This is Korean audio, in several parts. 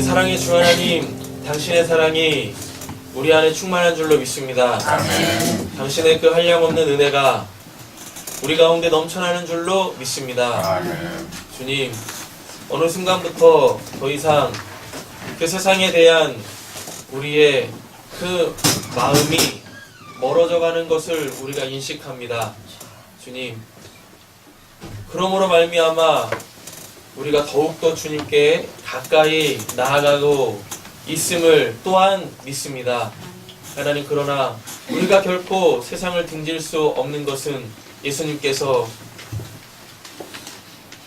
사랑의 주 하나님, 당신의 사랑이 우리 안에 충만한 줄로 믿습니다. 아멘. 당신의 그 한량없는 은혜가 우리 가운데 넘쳐나는 줄로 믿습니다. 아멘. 주님, 어느 순간부터 더 이상 그 세상에 대한 우리의 그 마음이 멀어져 가는 것을 우리가 인식합니다. 주님, 그러므로 말미암아 우리가 더욱더 주님께 가까이 나아가고 있음을 또한 믿습니다. 하나님, 그러나 우리가 결코 세상을 등질 수 없는 것은 예수님께서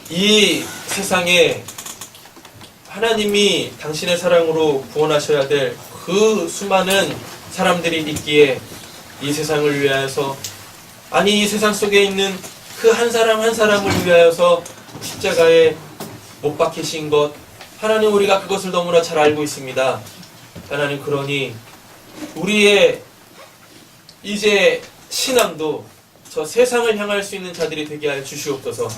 이 세상에 하나님이 당신의 사랑으로 구원하셔야 될 그 수많은 사람들이 있기에 이 세상을 위하여서, 아니 이 세상 속에 있는 그 한 사람 한 사람을 위하여서 십자가에 못 박히신 것, 하나님 우리가 그것을 너무나 잘 알고 있습니다. 하나님, 그러니 우리의 이제 신앙도 저 세상을 향할 수 있는 자들이 되게 하여 주시옵소서.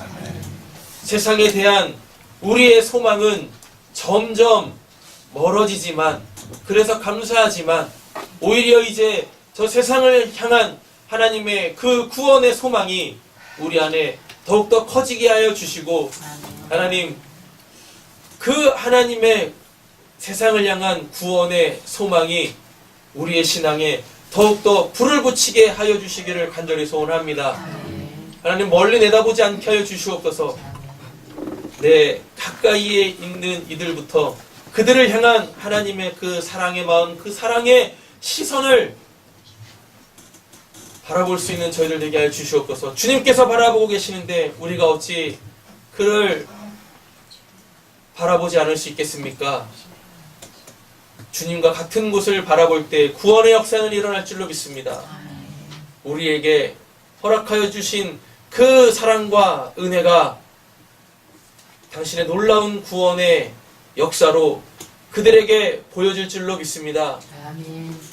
세상에 대한 우리의 소망은 점점 멀어지지만, 그래서 감사하지만 오히려 이제 저 세상을 향한 하나님의 그 구원의 소망이 우리 안에 더욱더 커지게 하여 주시고, 하나님, 그 하나님의 세상을 향한 구원의 소망이 우리의 신앙에 더욱더 불을 붙이게 하여 주시기를 간절히 소원합니다. 하나님, 멀리 내다보지 않게 하여 주시옵소서. 내 가까이에 있는 이들부터 그들을 향한 하나님의 그 사랑의 마음, 그 사랑의 시선을 바라볼 수 있는 저희들 되게 하여 주시옵소서. 주님께서 바라보고 계시는데 우리가 어찌 그를 바라보지 않을 수 있겠습니까? 주님과 같은 곳을 바라볼 때 구원의 역사는 일어날 줄로 믿습니다. 우리에게 허락하여 주신 그 사랑과 은혜가 당신의 놀라운 구원의 역사로 그들에게 보여질 줄로 믿습니다.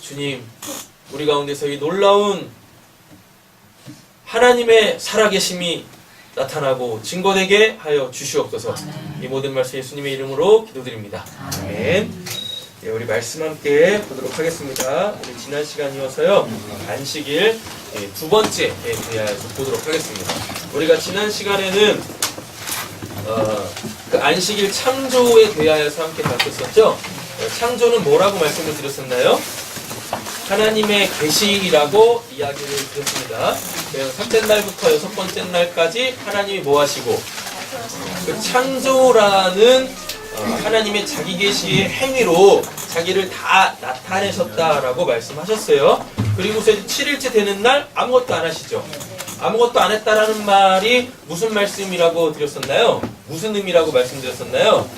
주님, 우리 가운데서 이 놀라운 하나님의 살아계심이 나타나고 증거되게 하여 주시옵소서. 이 모든 말씀 예수님의 이름으로 기도드립니다. 아멘. 네, 우리 말씀 함께 보도록 하겠습니다. 우리 지난 시간이어서요, 안식일 두 번째에 대하여서 보도록 하겠습니다. 우리가 지난 시간에는 그 안식일 창조에 대하여서 함께 다뤘었죠. 창조는 뭐라고 말씀을 드렸었나요? 하나님의 계시라고 이야기를 드렸습니다. 그래서 첫째 날부터 여섯 번째 날까지 하나님이 뭐 하시고, 그 창조라는 하나님의 자기 계시의 행위로 자기를 다 나타내셨다라고 말씀하셨어요. 그리고서 7일째 되는 날 아무것도 안 하시죠. 아무것도 안 했다라는 말이 무슨 말씀이라고 드렸었나요? 무슨 의미라고 말씀드렸었나요?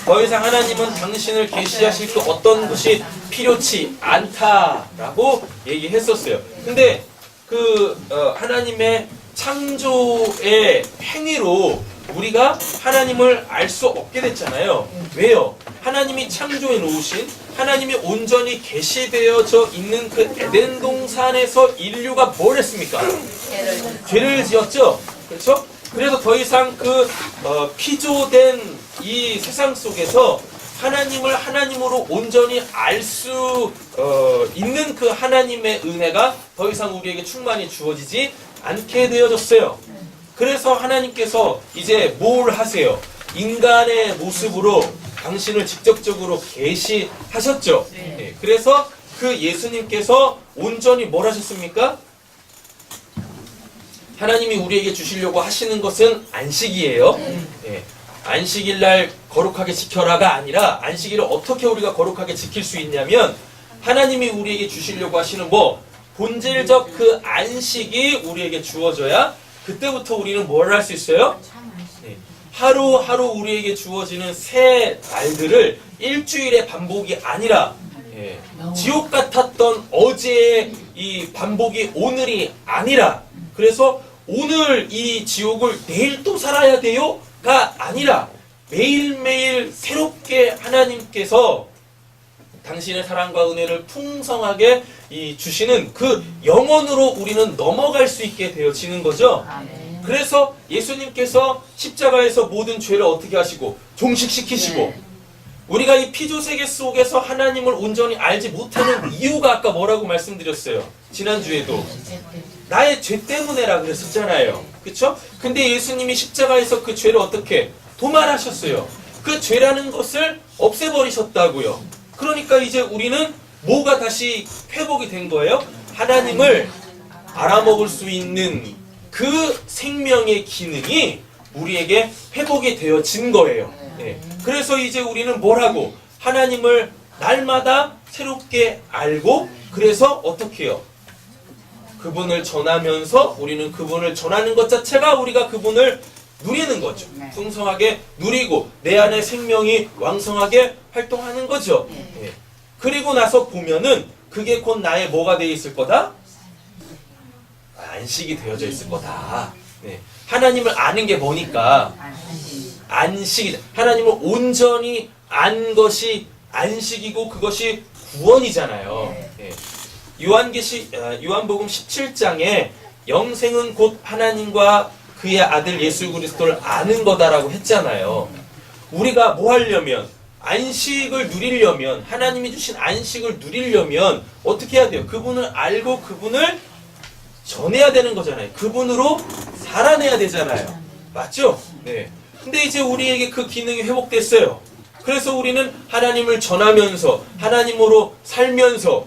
더 이상 하나님은 당신을 계시하실 그 어떤 것이 필요치 않다라고 얘기했었어요. 근데 그 하나님의 창조의 행위로 우리가 하나님을 알 수 없게 됐잖아요. 왜요? 하나님이 창조해 놓으신, 하나님이 온전히 계시되어져 있는 그 에덴 동산에서 인류가 뭘 했습니까? 죄를 지었죠. 그렇죠? 그래서 더 이상 그 피조된 이 세상 속에서 하나님을 하나님으로 온전히 알 수 있는 그 하나님의 은혜가 더 이상 우리에게 충만히 주어지지 않게 되어졌어요. 그래서 하나님께서 이제 뭘 하세요? 인간의 모습으로 당신을 직접적으로 계시하셨죠. 네. 그래서 그 예수님께서 온전히 뭘 하셨습니까? 하나님이 우리에게 주시려고 하시는 것은 안식이에요. 네. 안식일 날 거룩하게 지켜라가 아니라, 안식일을 어떻게 우리가 거룩하게 지킬 수 있냐면, 하나님이 우리에게 주시려고 하시는 본질적 그 안식이 우리에게 주어져야 그때부터 우리는 뭘 할 수 있어요? 네. 하루하루 우리에게 주어지는 새 날들을 일주일의 반복이 아니라, 지옥 같았던 어제의 이 반복이 오늘이 아니라, 그래서 오늘 이 지옥을 내일 또 살아야 돼요? 가 아니라 매일매일 새롭게 하나님께서 당신의 사랑과 은혜를 풍성하게 주시는 그 영원으로 우리는 넘어갈 수 있게 되어지는 거죠. 그래서 예수님께서 십자가에서 모든 죄를 어떻게 하시고 종식시키시고, 우리가 이 피조세계 속에서 하나님을 온전히 알지 못하는 이유가 아까 뭐라고 말씀드렸어요? 지난주에도 나의 죄 때문에라 그랬었잖아요. 그쵸? 근데 예수님이 십자가에서 그 죄를 어떻게 도말하셨어요. 그 죄라는 것을 없애버리셨다고요. 그러니까 이제 우리는 뭐가 다시 회복이 된 거예요? 하나님을 알아먹을 수 있는 그 생명의 기능이 우리에게 회복이 되어진 거예요. 네. 그래서 이제 우리는 뭐라고? 하나님을 날마다 새롭게 알고, 그래서 어떻게 해요? 그분을 전하면서 우리는 그분을 전하는 것 자체가 우리가 그분을 누리는 거죠. 풍성하게 누리고 내 안에 생명이 왕성하게 활동하는 거죠. 네. 그리고 나서 보면은 그게 곧 나의 뭐가 되어 있을 거다? 안식이 되어져 있을 거다. 네. 하나님을 아는 게 뭐니까? 안식이다. 하나님을 온전히 안 것이 안식이고 그것이 구원이잖아요. 네. 요한복음 17장에 영생은 곧 하나님과 그의 아들 예수 그리스도를 아는 거다라고 했잖아요. 우리가 뭐 하려면, 안식을 누리려면, 하나님이 주신 안식을 누리려면 어떻게 해야 돼요? 그분을 알고 그분을 전해야 되는 거잖아요. 그분으로 살아내야 되잖아요. 맞죠? 네. 근데 이제 우리에게 그 기능이 회복됐어요. 그래서 우리는 하나님을 전하면서 하나님으로 살면서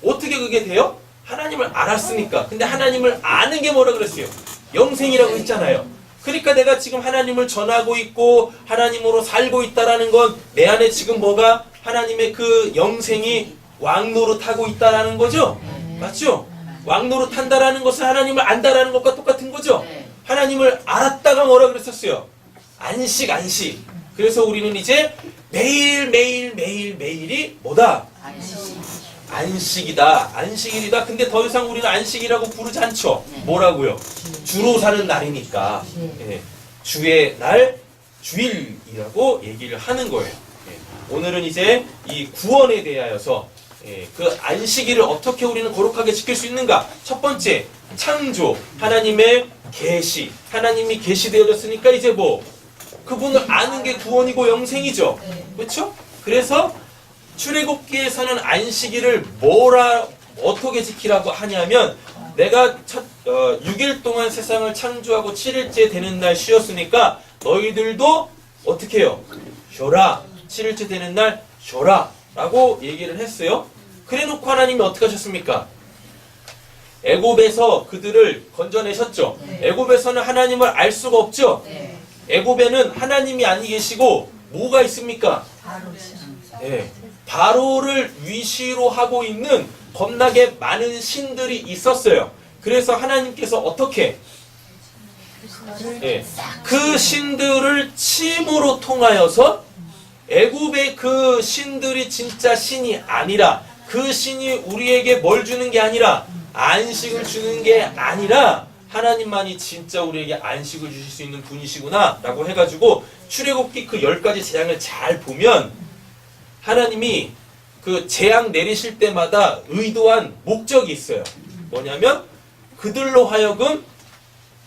어떻게 그게 돼요? 하나님을 알았으니까. 근데 하나님을 아는 게 뭐라 그랬어요? 영생이라고 했잖아요. 그러니까 내가 지금 하나님을 전하고 있고 하나님으로 살고 있다라는 건 내 안에 지금 뭐가 하나님의 그 영생이 왕노릇하고 있다라는 거죠? 맞죠? 왕노릇 한다라는 것은 하나님을 안다라는 것과 똑같은 거죠? 하나님을 알았다가 뭐라 그랬었어요? 안식. 그래서 우리는 이제 매일이 뭐다? 안식일이다. 근데 더 이상 우리는 안식이라고 부르지 않죠. 뭐라고요? 주로 사는 날이니까. 예. 주의 날, 주일이라고 얘기를 하는 거예요. 예. 오늘은 이제 이 구원에 대하여서 그 안식일을 어떻게 우리는 거룩하게 지킬 수 있는가? 첫 번째, 창조, 하나님의 계시. 하나님이 계시되어졌으니까 이제 뭐? 그분을 아는 게 구원이고 영생이죠. 그렇죠? 그래서 출애굽기에서는 안식일을 어떻게 지키라고 하냐면, 내가 6일 동안 세상을 창조하고 7일째 되는 날 쉬었으니까 너희들도 어떻게 해요? 쉬어라. 7일째 되는 날 쉬어라 라고 얘기를 했어요. 그래놓고 하나님이 어떻게 하셨습니까? 애굽에서 그들을 건져내셨죠. 애굽에서는 하나님을 알 수가 없죠. 애굽에는 하나님이 아니 계시고 뭐가 있습니까? 바로를 위시로 하고 있는 겁나게 많은 신들이 있었어요. 그래서 하나님께서 어떻게? 그 신들을 침으로 통하여서 애굽의 그 신들이 진짜 신이 아니라, 그 신이 우리에게 뭘 주는 게 아니라, 안식을 주는 게 아니라 하나님만이 진짜 우리에게 안식을 주실 수 있는 분이시구나 라고 해가지고 출애굽기 그 10가지 재앙을 잘 보면 하나님이 그 재앙 내리실 때마다 의도한 목적이 있어요. 뭐냐면 그들로 하여금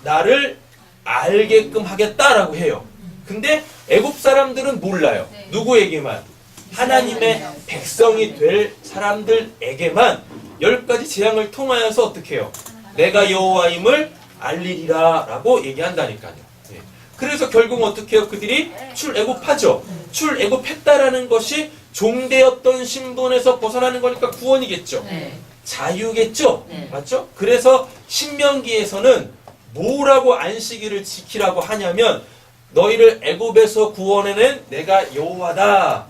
나를 알게끔 하겠다라고 해요. 근데 애굽 사람들은 몰라요. 누구에게만? 하나님의 백성이 될 사람들에게만 10가지 재앙을 통하여서 어떻게 해요? 내가 여호와임을 알리리라 라고 얘기한다니까요. 그래서 결국 어떻게 해요? 그들이 출애굽하죠. 출애굽했다라는 것이 종되었던 신분에서 벗어나는 거니까 구원이겠죠. 자유겠죠. 맞죠? 그래서 신명기에서는 뭐라고 안식일을 지키라고 하냐면 너희를 애굽에서 구원해낸 내가 여호와다.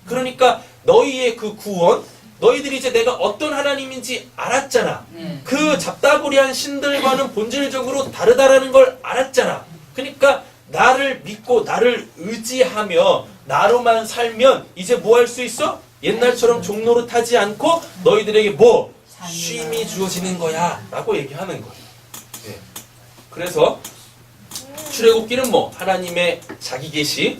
그러니까 너희의 그 구원, 너희들이 이제 내가 어떤 하나님인지 알았잖아. 그 잡다구리한 신들과는 본질적으로 다르다라는 걸 알았잖아. 그러니까 나를 믿고 나를 의지하며 나로만 살면 이제 뭐 할 수 있어? 옛날처럼 종노릇하지 않고 너희들에게 뭐? 쉼이 주어지는 거야 라고 얘기하는 거예요. 그래서 출애굽기는 뭐? 하나님의 자기 계시.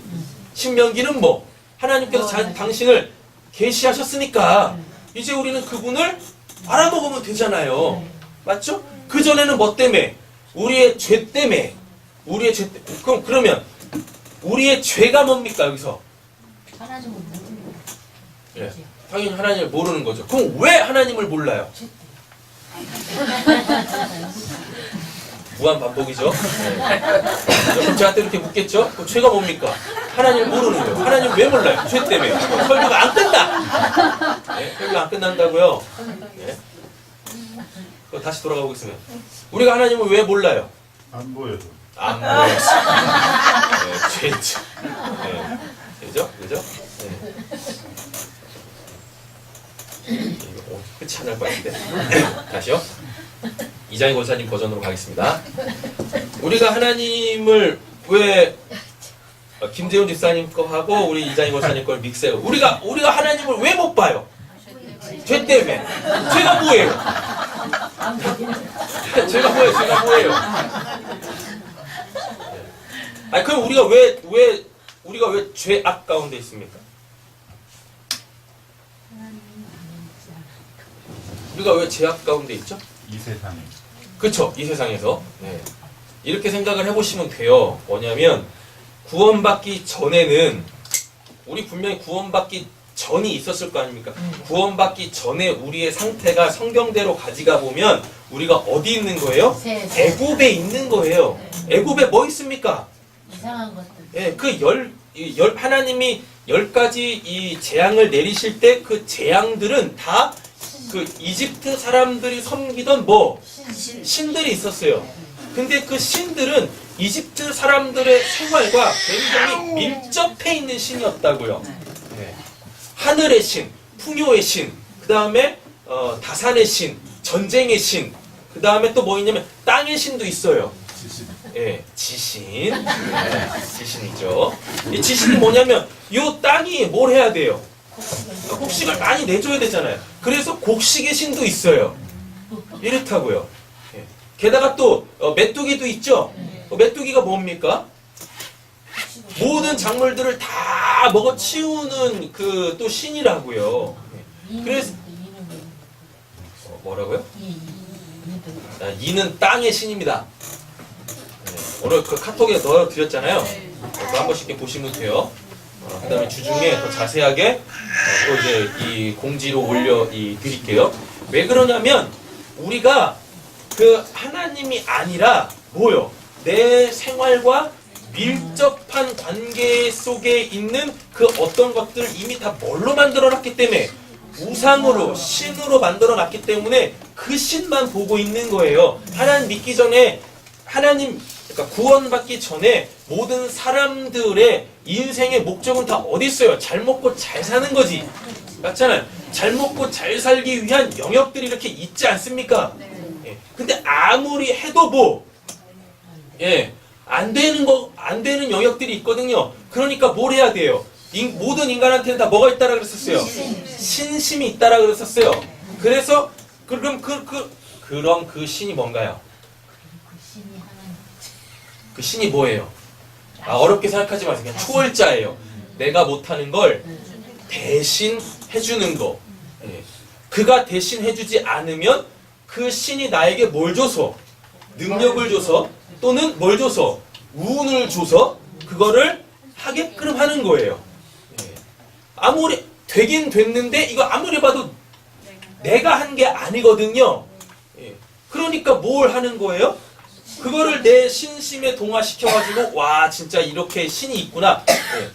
신명기는 뭐? 하나님께서 당신을 계시하셨으니까 이제 우리는 그분을 알아먹으면 되잖아요. 맞죠? 그전에는 뭐 때문에? 우리의 죄 때문에. 그러면 우리의 죄가 뭡니까 여기서? 하나님은 모르는 예, 당연히 하나님을 모르는 거죠. 그럼 왜 하나님을 몰라요? 무한 반복이죠. 그럼 저한테 이렇게 묻겠죠? 그럼 죄가 뭡니까? 하나님을 모르는 거예요. 하나님 왜 몰라요? 죄 때문에. 설교가 안 끝나. 네, 설교가 안 끝난다고요. 네. 다시 돌아가 보겠습니다. 우리가 하나님을 왜 몰라요? 안 보여도. 안 보여서. 네, 죄죠. 네, 죄죠? 그죠? 네. 이거 끝이 안 날 것 같은데. 다시요. 이장희 권사님 버전으로 가겠습니다. 우리가 하나님을 왜 김재훈 집사님 거 하고 우리 이장희 권사님 걸 믹스해요. 우리가 하나님을 왜 못 봐요? 죄 때문에. 죄가 뭐예요? 죄가 뭐예요? 죄가 뭐예요? 아니 그럼 우리가 왜 죄악 가운데 있습니까? 우리가 왜 죄악 가운데 있죠? 이 세상에. 그쵸, 이 세상에서. 네. 이렇게 생각을 해보시면 돼요. 뭐냐면 구원받기 전에는 우리 분명히 구원받기 전이 있었을 거 아닙니까? 구원받기 전에 우리의 상태가 성경대로 가지가 보면 우리가 어디 있는 거예요? 애굽에 있는 거예요. 애굽에 뭐 있습니까? 이상한 것들. 예, 하나님이 10가지 이 재앙을 내리실 때 그 재앙들은 다 그 이집트 사람들이 섬기던 신들이 있었어요. 근데 그 신들은 이집트 사람들의 생활과 굉장히 밀접해 있는 신이었다고요. 네. 하늘의 신, 풍요의 신, 그 다음에 다산의 신, 전쟁의 신, 그 다음에 또 뭐 있냐면 땅의 신도 있어요. 예, 지신. 네, 지신이죠. 이 지신이 뭐냐면 이 땅이 뭘 해야 돼요? 곡식을 많이 내줘야 되잖아요. 그래서 곡식의 신도 있어요. 이렇다고요. 예. 게다가 또 메뚜기도 있죠. 메뚜기가 뭡니까? 모든 작물들을 다 먹어 치우는 그 또 신이라고요. 예. 그래서 뭐라고요? 이는 땅의 신입니다. 네. 오늘 그 카톡에 넣어드렸잖아요. 그거 한 번씩 이렇게 보시면 돼요. 그 다음에 주중에 더 자세하게 또 이제 이 공지로 드릴게요. 왜 그러냐면 우리가 그 하나님이 아니라 뭐요? 내 생활과 밀접한 관계 속에 있는 그 어떤 것들 이미 다 뭘로 만들어놨기 때문에 우상으로 신으로 만들어놨기 때문에 그 신만 보고 있는 거예요. 하나님 믿기 전에 그러니까 구원받기 전에 모든 사람들의 인생의 목적은 다 어디 있어요? 잘 먹고 잘 사는 거지. 맞잖아요. 잘 먹고 잘 살기 위한 영역들이 이렇게 있지 않습니까? 예. 근데 아무리 해도 안 되는 영역들이 있거든요. 그러니까 뭘 해야 돼요? 모든 인간한테는 다 뭐가 있다라 그랬었어요? 신심이 있다라 그랬었어요. 그래서 그럼 그 신이 뭔가요? 그 신이 뭐예요? 어렵게 생각하지 마세요. 그냥 초월자예요. 내가 못하는 걸 대신 해주는 거. 예. 그가 대신 해주지 않으면 그 신이 나에게 뭘 줘서? 능력을 줘서 또는 뭘 줘서? 운을 줘서 그거를 하게끔 하는 거예요. 예. 아무리 되긴 됐는데 이거 아무리 봐도 내가 한 게 아니거든요. 예. 그러니까 뭘 하는 거예요? 그거를 내 신심에 동화시켜가지고 와 진짜 이렇게 신이 있구나. 예.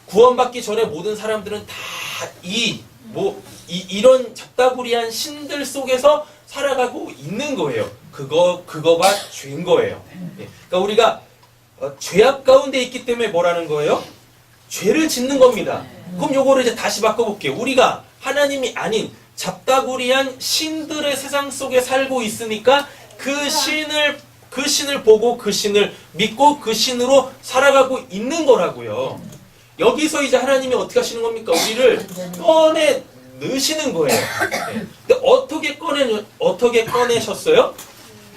구원받기 전에 모든 사람들은 다 이런 잡다구리한 신들 속에서 살아가고 있는 거예요. 그거가 죄인 거예요. 예. 그러니까 우리가 죄악 가운데 있기 때문에 뭐라는 거예요? 죄를 짓는 겁니다. 그럼 요거를 이제 다시 바꿔볼게요. 우리가 하나님이 아닌 잡다구리한 신들의 세상 속에 살고 있으니까 그 신을 보고 그 신을 믿고 그 신으로 살아가고 있는 거라고요. 여기서 이제 하나님이 어떻게 하시는 겁니까? 우리를 꺼내 넣으시는 거예요. 네. 근데 어떻게 꺼내셨어요?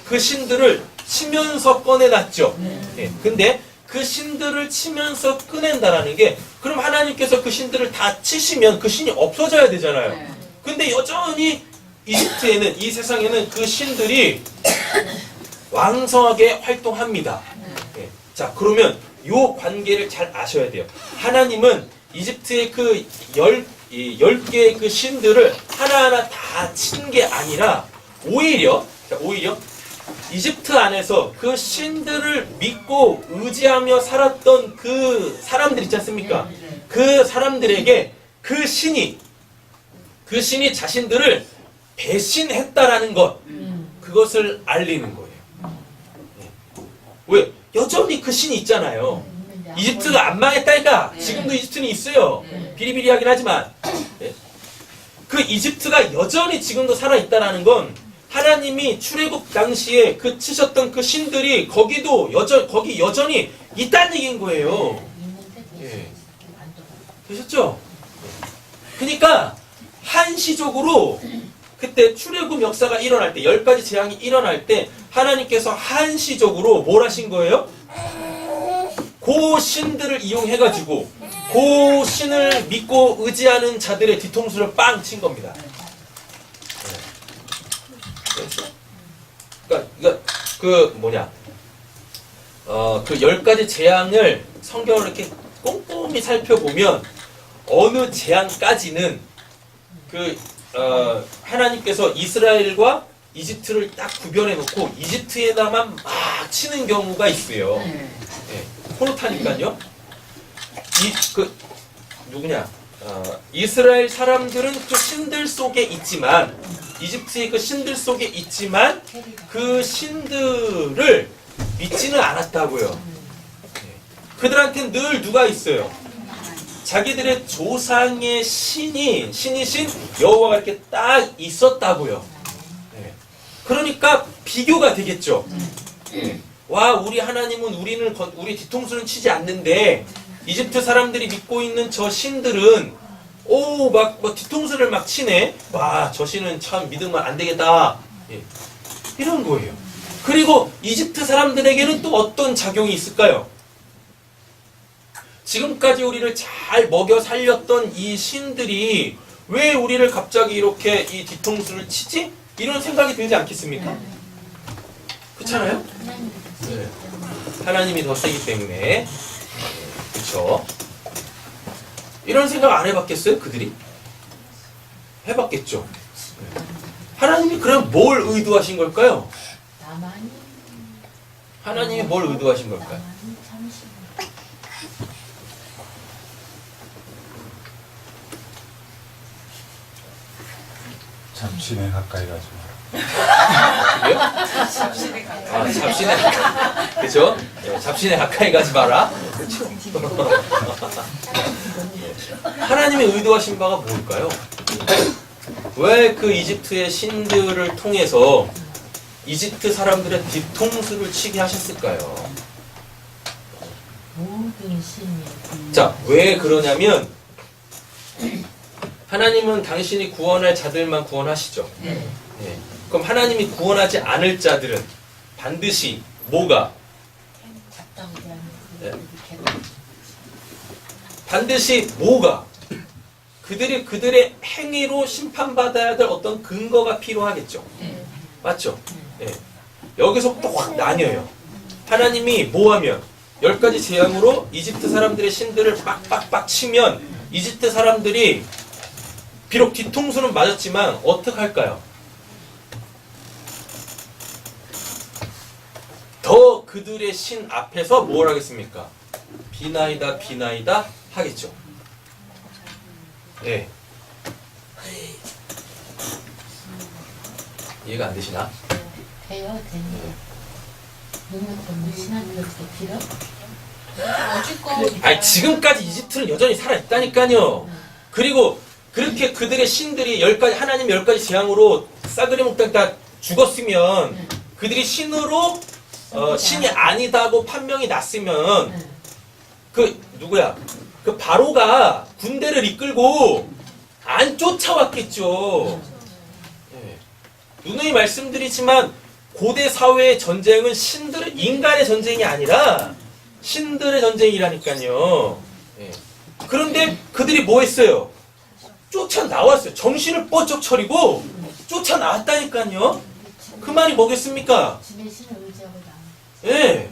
그 신들을 치면서 꺼내놨죠. 네. 근데 그 신들을 치면서 꺼낸다라는 게 그럼 하나님께서 그 신들을 다 치시면 그 신이 없어져야 되잖아요. 근데 여전히 이집트에는 이 세상에는 그 신들이 왕성하게 활동합니다. 네. 자 그러면 요 관계를 잘 아셔야 돼요. 하나님은 이집트의 그 10개의 그 신들을 하나하나 다 친 게 아니라 오히려 이집트 안에서 그 신들을 믿고 의지하며 살았던 그 사람들 있지 않습니까? 그 사람들에게 그 신이 자신들을 배신했다라는 것, 그것을 알리는 거예요. 왜? 여전히 그 신이 있잖아요. 이집트가 안 망했다니까. 지금도 이집트는 있어요. 비리비리하긴 하지만 그 이집트가 여전히 지금도 살아있다라는 건 하나님이 출애굽 당시에 그 치셨던 그 신들이 거기 여전히 있다는 얘기인 거예요. 예. 되셨죠? 그러니까 한시적으로 그때 출애굽 역사가 일어날 때 10가지 재앙이 일어날 때 하나님께서 한시적으로 뭘 하신 거예요? 그 신들을 이용해가지고 그 신을 믿고 의지하는 자들의 뒤통수를 빵 친 겁니다. 그러니까 그 10가지 재앙을 성경을 이렇게 꼼꼼히 살펴보면 어느 재앙까지는 하나님께서 이스라엘과 이집트를 딱 구별해 놓고 이집트에다만 막 치는 경우가 있어요. 그렇다니까요. 이스라엘 사람들은 그 신들 속에 있지만, 이집트의 그 신들 속에 있지만, 그 신들을 믿지는 않았다고요. 그들한테는 늘 누가 있어요? 자기들의 조상의 신이신 여호와가 이렇게 딱 있었다고요. 그러니까 비교가 되겠죠. 와, 우리 하나님은 우리 뒤통수는 치지 않는데 이집트 사람들이 믿고 있는 저 신들은 뒤통수를 막 치네. 와, 저 신은 참 믿으면 안 되겠다. 이런 거예요. 그리고 이집트 사람들에게는 또 어떤 작용이 있을까요? 지금까지 우리를 잘 먹여 살렸던 이 신들이 왜 우리를 갑자기 이렇게 이 뒤통수를 치지? 이런 생각이 들지 않겠습니까? 그렇잖아요? 네. 하나님이 더 세기 때문에. 그렇죠? 이런 생각 안 해봤겠어요? 그들이? 해봤겠죠. 하나님이 그럼 뭘 의도하신 걸까요? 하나님이 뭘 의도하신 걸까요? 잡신에 가까이 가지 마라. 그래요? 잡신에 그죠? 잡신에 가까이 가지 마라. 그렇죠? 하나님이 의도하신 바가 뭘까요? 왜 그 이집트의 신들을 통해서 이집트 사람들의 뒤통수를 치게 하셨을까요? 모든 신이 자, 왜 그러냐면 하나님은 당신이 구원할 자들만 구원하시죠. 네. 그럼 하나님이 구원하지 않을 자들은 반드시 뭐가? 네. 반드시 뭐가? 그들의 행위로 심판받아야 될 어떤 근거가 필요하겠죠. 맞죠? 네. 여기서부터 확 나뉘어요. 하나님이 뭐하면 10가지 재앙으로 이집트 사람들의 신들을 빡빡빡 치면 이집트 사람들이 비록 뒤통수는 맞았지만 어떻게 할까요? 더 그들의 신 앞에서 뭘 하겠습니까? 비나이다 하겠죠. 네. 이해가 안 되시나? 돼요, 됩니다. 누구는 신한테 빌어? 아니, 지금까지 이집트는 여전히 살아있다니까요. 그리고 그렇게 그들의 신들이 하나님 10가지 재앙으로 싸그리 먹다가 죽었으면 그들이 신으로 신이 아니다고 판명이 났으면 그 바로가 군대를 이끌고 안 쫓아왔겠죠. 누누이 말씀드리지만 고대 사회의 전쟁은 인간의 전쟁이 아니라 신들의 전쟁이라니까요. 그런데 그들이 뭐 했어요? 쫓아나왔어요. 정신을 번쩍 차리고 쫓아나왔다니까요. 그 말이 뭐겠습니까? 집에 신을 의지하고 나와. 예.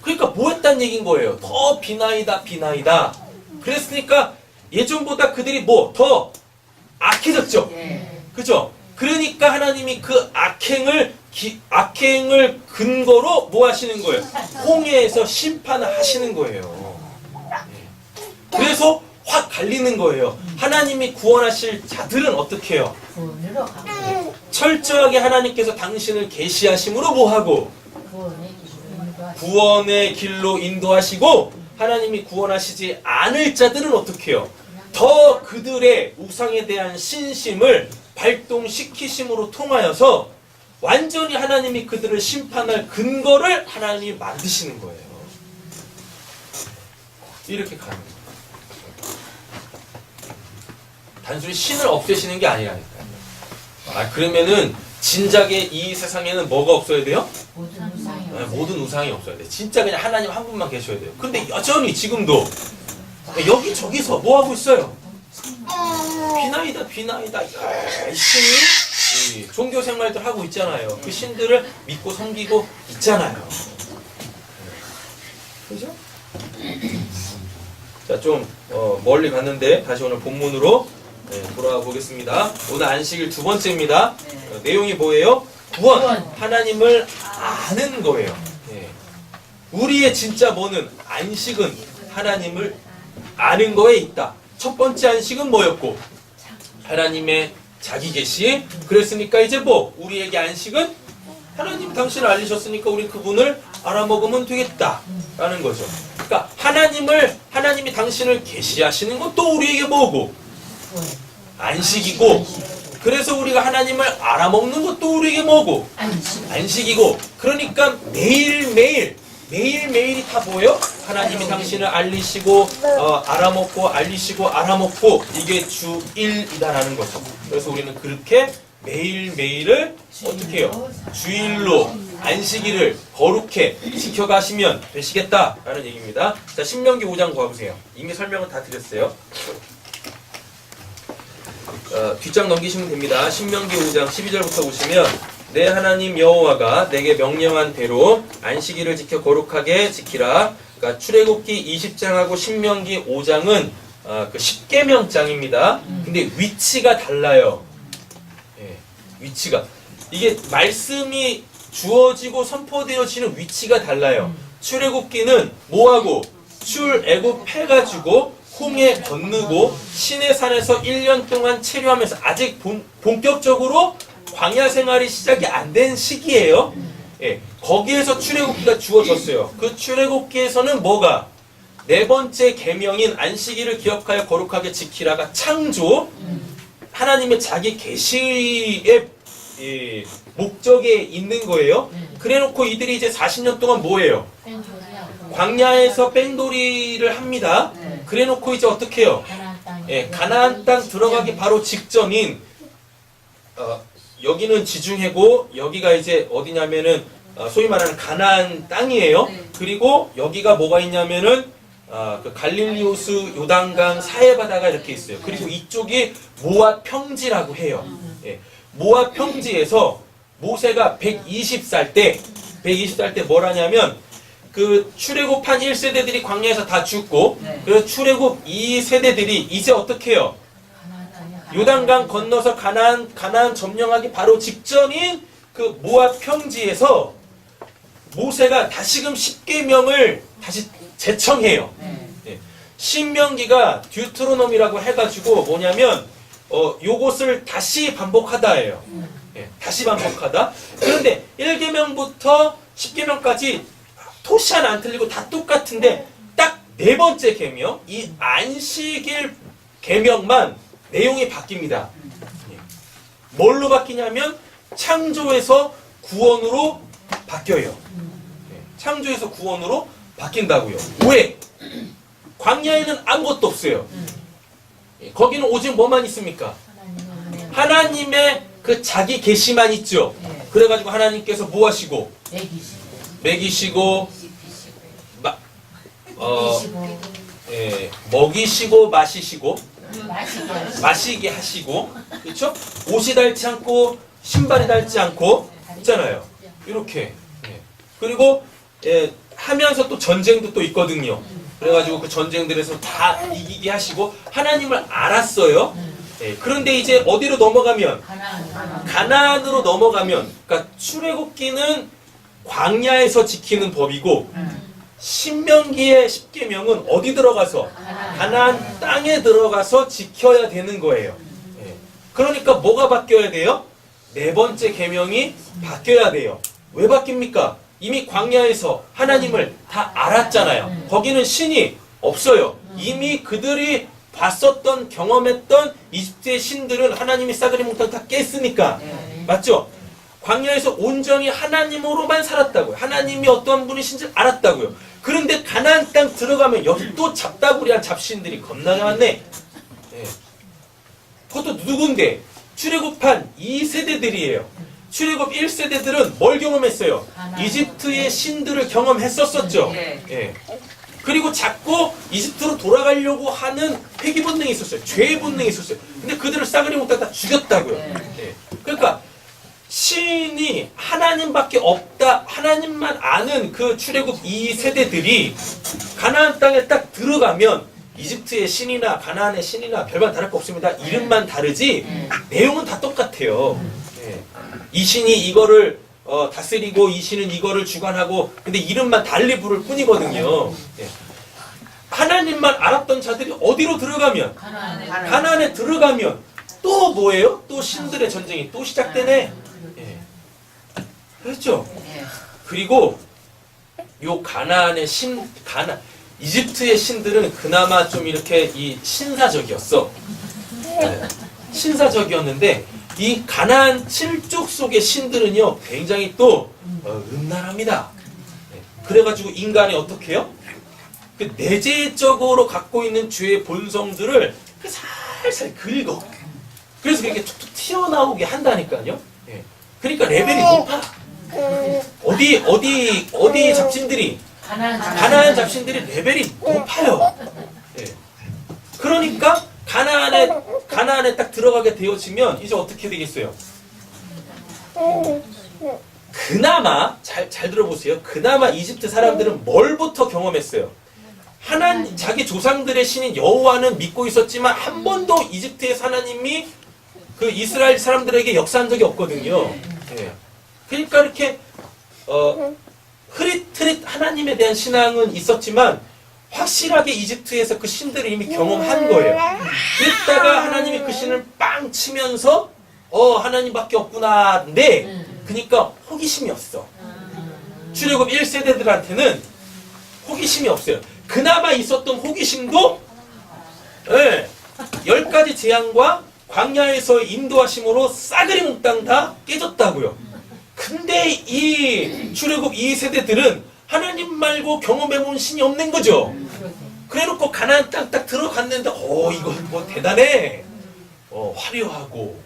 그러니까 뭐 했단 얘기인 거예요? 더 비나이다. 그랬으니까 예전보다 그들이 뭐 더 악해졌죠. 예. 그죠? 그러니까 하나님이 그 악행을 근거로 뭐 하시는 거예요? 홍해에서 심판을 하시는 거예요. 그래서 확 갈리는 거예요. 하나님이 구원하실 자들은 어떻게 해요? 구원으로 가고 철저하게 하나님께서 당신을 계시하심으로 뭐 하고? 구원의 길로 인도하시고 하나님이 구원하시지 않을 자들은 어떻게 해요? 더 그들의 우상에 대한 신심을 발동시키심으로 통하여서 완전히 하나님이 그들을 심판할 근거를 하나님이 만드시는 거예요. 이렇게 가는 거예요. 단순히 신을 없애시는 게 아니라니까요. 그러면은 진작에 이 세상에는 뭐가 없어야 돼요? 모든 우상이 없어야 돼요. 진짜 그냥 하나님 한 분만 계셔야 돼요. 근데 여전히 지금도 여기저기서 뭐 하고 있어요? 비나이다. 열심히 종교 생활들 하고 있잖아요. 그 신들을 믿고 섬기고 있잖아요. 그죠? 자, 좀 멀리 갔는데 다시 오늘 본문으로 돌아와 보겠습니다. 오늘 안식일 두 번째입니다. 내용이 뭐예요? 구원. 하나님을 아는 거예요. 우리의 진짜 뭐는 안식은 하나님을 아는 거에 있다. 첫 번째 안식은 뭐였고? 하나님의 자기 계시. 그랬으니까 이제 뭐? 우리에게 안식은 하나님 당신을 알리셨으니까 우리 그분을 알아먹으면 되겠다. 라는 거죠. 그러니까 하나님이 당신을 계시하시는 건 또 우리에게 뭐고? 안식이고. 그래서 우리가 하나님을 알아먹는 것도 우리에게 뭐고? 안식이고. 그러니까 매일매일이 다 뭐예요? 하나님이 당신을 알리시고 알아먹고 알리시고 알아먹고 이게 주일이다라는 거죠. 그래서 우리는 그렇게 매일매일을 어떻게 해요? 주일로 안식일을 거룩해 지켜가시면 되시겠다라는 얘기입니다. 자, 신명기 5장 봐보세요. 이미 설명은 다 드렸어요. 뒷장 넘기시면 됩니다. 신명기 5장 12절부터 보시면 내 하나님 여호와가 내게 명령한 대로 안식일을 지켜 거룩하게 지키라. 그러니까 출애굽기 20장하고 신명기 5장은 그 10계명장입니다. 근데 위치가 달라요. 위치가. 이게 말씀이 주어지고 선포되어지는 위치가 달라요. 출애굽기는 뭐하고? 출애굽해가지고 홍해 건너고 시내산에서 1년 동안 체류하면서 아직 본격적으로 광야 생활이 시작이 안 된 시기예요. 거기에서 출애굽기가 주어졌어요. 그 출애굽기에서는 뭐가? 네 번째 계명인 안식일을 기억하여 거룩하게 지키라가 창조, 하나님의 자기 계시의 목적에 있는 거예요. 그래놓고 이들이 이제 40년 동안 뭐예요? 광야에서 뺑돌이를 합니다. 그래놓고 이제 어떻게 해요? 가나안 땅 들어가기 바로 직전인 여기는 지중해고 여기가 이제 어디냐면은 소위 말하는 가나안 땅이에요. 그리고 여기가 뭐가 있냐면은 그 갈릴리오스 요단강 사해바다가 이렇게 있어요. 그리고 이쪽이 모압 평지라고 해요. 모압 평지에서 모세가 120살 때 뭘 하냐면 그 출애굽한 1세대들이 광야에서 다 죽고 그래서 출애굽 2세대들이 이제 어떻게 해요? 요단강 건너서 가나안 점령하기 바로 직전인 그 모압 평지에서 모세가 다시금 10계명을 다시 제청해요. 신명기가 듀트로놈이라고 해가지고 뭐냐면 요것을 다시 반복하다예요. 다시 반복하다. 그런데 1계명부터 10계명까지 토시 하나 안 틀리고 다 똑같은데 딱 네 번째 계명, 이 안식일 계명만 내용이 바뀝니다. 뭘로 바뀌냐면 창조에서 구원으로 바뀌어요. 창조에서 구원으로 바뀐다고요. 왜? 광야에는 아무것도 없어요. 거기는 오직 뭐만 있습니까? 하나님의 그 자기 계시만 있죠. 그래가지고 하나님께서 뭐 하시고? 먹이시고 먹이시고 마시게 하시고, 그렇죠? 옷이 닳지 않고 신발이 닳지 않고 있잖아요. 이렇게. 그리고 하면서 또 전쟁도 또 있거든요. 그래가지고 그 전쟁들에서 다 이기게 하시고 하나님을 알았어요. 예, 그런데 이제 어디로 넘어가면 가나안으로 넘어가면, 그러니까 출애굽기는 광야에서 지키는 법이고 신명기의 10계명은 어디 들어가서 가나안 땅에 들어가서 지켜야 되는 거예요. 예. 그러니까 뭐가 바뀌어야 돼요? 네 번째 계명이 바뀌어야 돼요. 왜 바뀝니까? 이미 광야에서 하나님을 다 알았잖아요. 거기는 신이 없어요. 이미 그들이 봤었던 경험했던 이집트의 신들은 하나님이 싸그리 몽땅 다 깼으니까. 맞죠? 광야에서 온전히 하나님으로만 살았다고요. 하나님이 어떤 분이신지 알았다고요. 그런데 가나안 땅 들어가면 여기 또 잡다구리한 잡신들이 겁나게 많네. 예. 그것도 누군데? 출애굽한 2세대들이에요. 출애굽 1세대들은 뭘 경험했어요? 이집트의 신들을 경험했었었죠. 예. 그리고 자꾸 이집트로 돌아가려고 하는 회귀 본능이 있었어요. 죄의 본능이 있었어요. 근데 그들을 싸그리 몽땅 다 죽였다고요. 예. 그러니까 신이 하나님밖에 없다, 하나님만 아는 그 출애굽 2세대들이 가나안 땅에 딱 들어가면 이집트의 신이나 가나안의 신이나 별반 다를 거 없습니다. 이름만 다르지 내용은 다 똑같아요. 예. 이 신이 이거를 다스리고 이 신은 이거를 주관하고, 근데 이름만 달리 부를 뿐이거든요. 예. 하나님만 알았던 자들이 어디로 들어가면, 가나안에 들어가면 또 뭐예요? 또 신들의 전쟁이 또 시작되네. 예. 그렇죠? 그리고 요 가나안의 이집트의 신들은 그나마 좀 이렇게 이 신사적이었어. 예. 신사적이었는데 이 가나안 7족 속의 신들은요 굉장히 또 음란합니다. 그래가지고 인간이 어떻게 해요? 그 내재적으로 갖고 있는 죄의 본성들을 살살 긁어. 그래서 그렇게 툭툭 튀어나오게 한다니까요. 예. 그러니까 레벨이 높아. 어디 잡신들이 가나안 잡신들이 레벨이 높아요. 예. 그러니까 가나안에 딱 들어가게 되어지면 이제 어떻게 되겠어요? 그나마 잘 들어보세요. 그나마 이집트 사람들은 뭘부터 경험했어요? 자기 조상들의 신인 여호와는 믿고 있었지만 한 번도 이집트의 하나님이 그 이스라엘 사람들에게 역사한 적이 없거든요. 예. 그러니까 이렇게 흐릿흐릿 하나님에 대한 신앙은 있었지만 확실하게 이집트에서 그 신들을 이미 경험한 거예요. 그랬다가 하나님이 그 신을 빵 치면서 하나님밖에 없구나. 근데 그러니까 호기심이 없어. 출애굽 1세대들한테는 호기심이 없어요. 그나마 있었던 호기심도 10가지 재앙과 광야에서 인도하심으로 싸그리 몽땅 다 깨졌다고요. 근데 이 출애굽 2세대들은 하나님 말고 경험해본 신이 없는 거죠. 그래놓고 가나안 땅 딱 들어갔는데 이거 뭐 대단해. 화려하고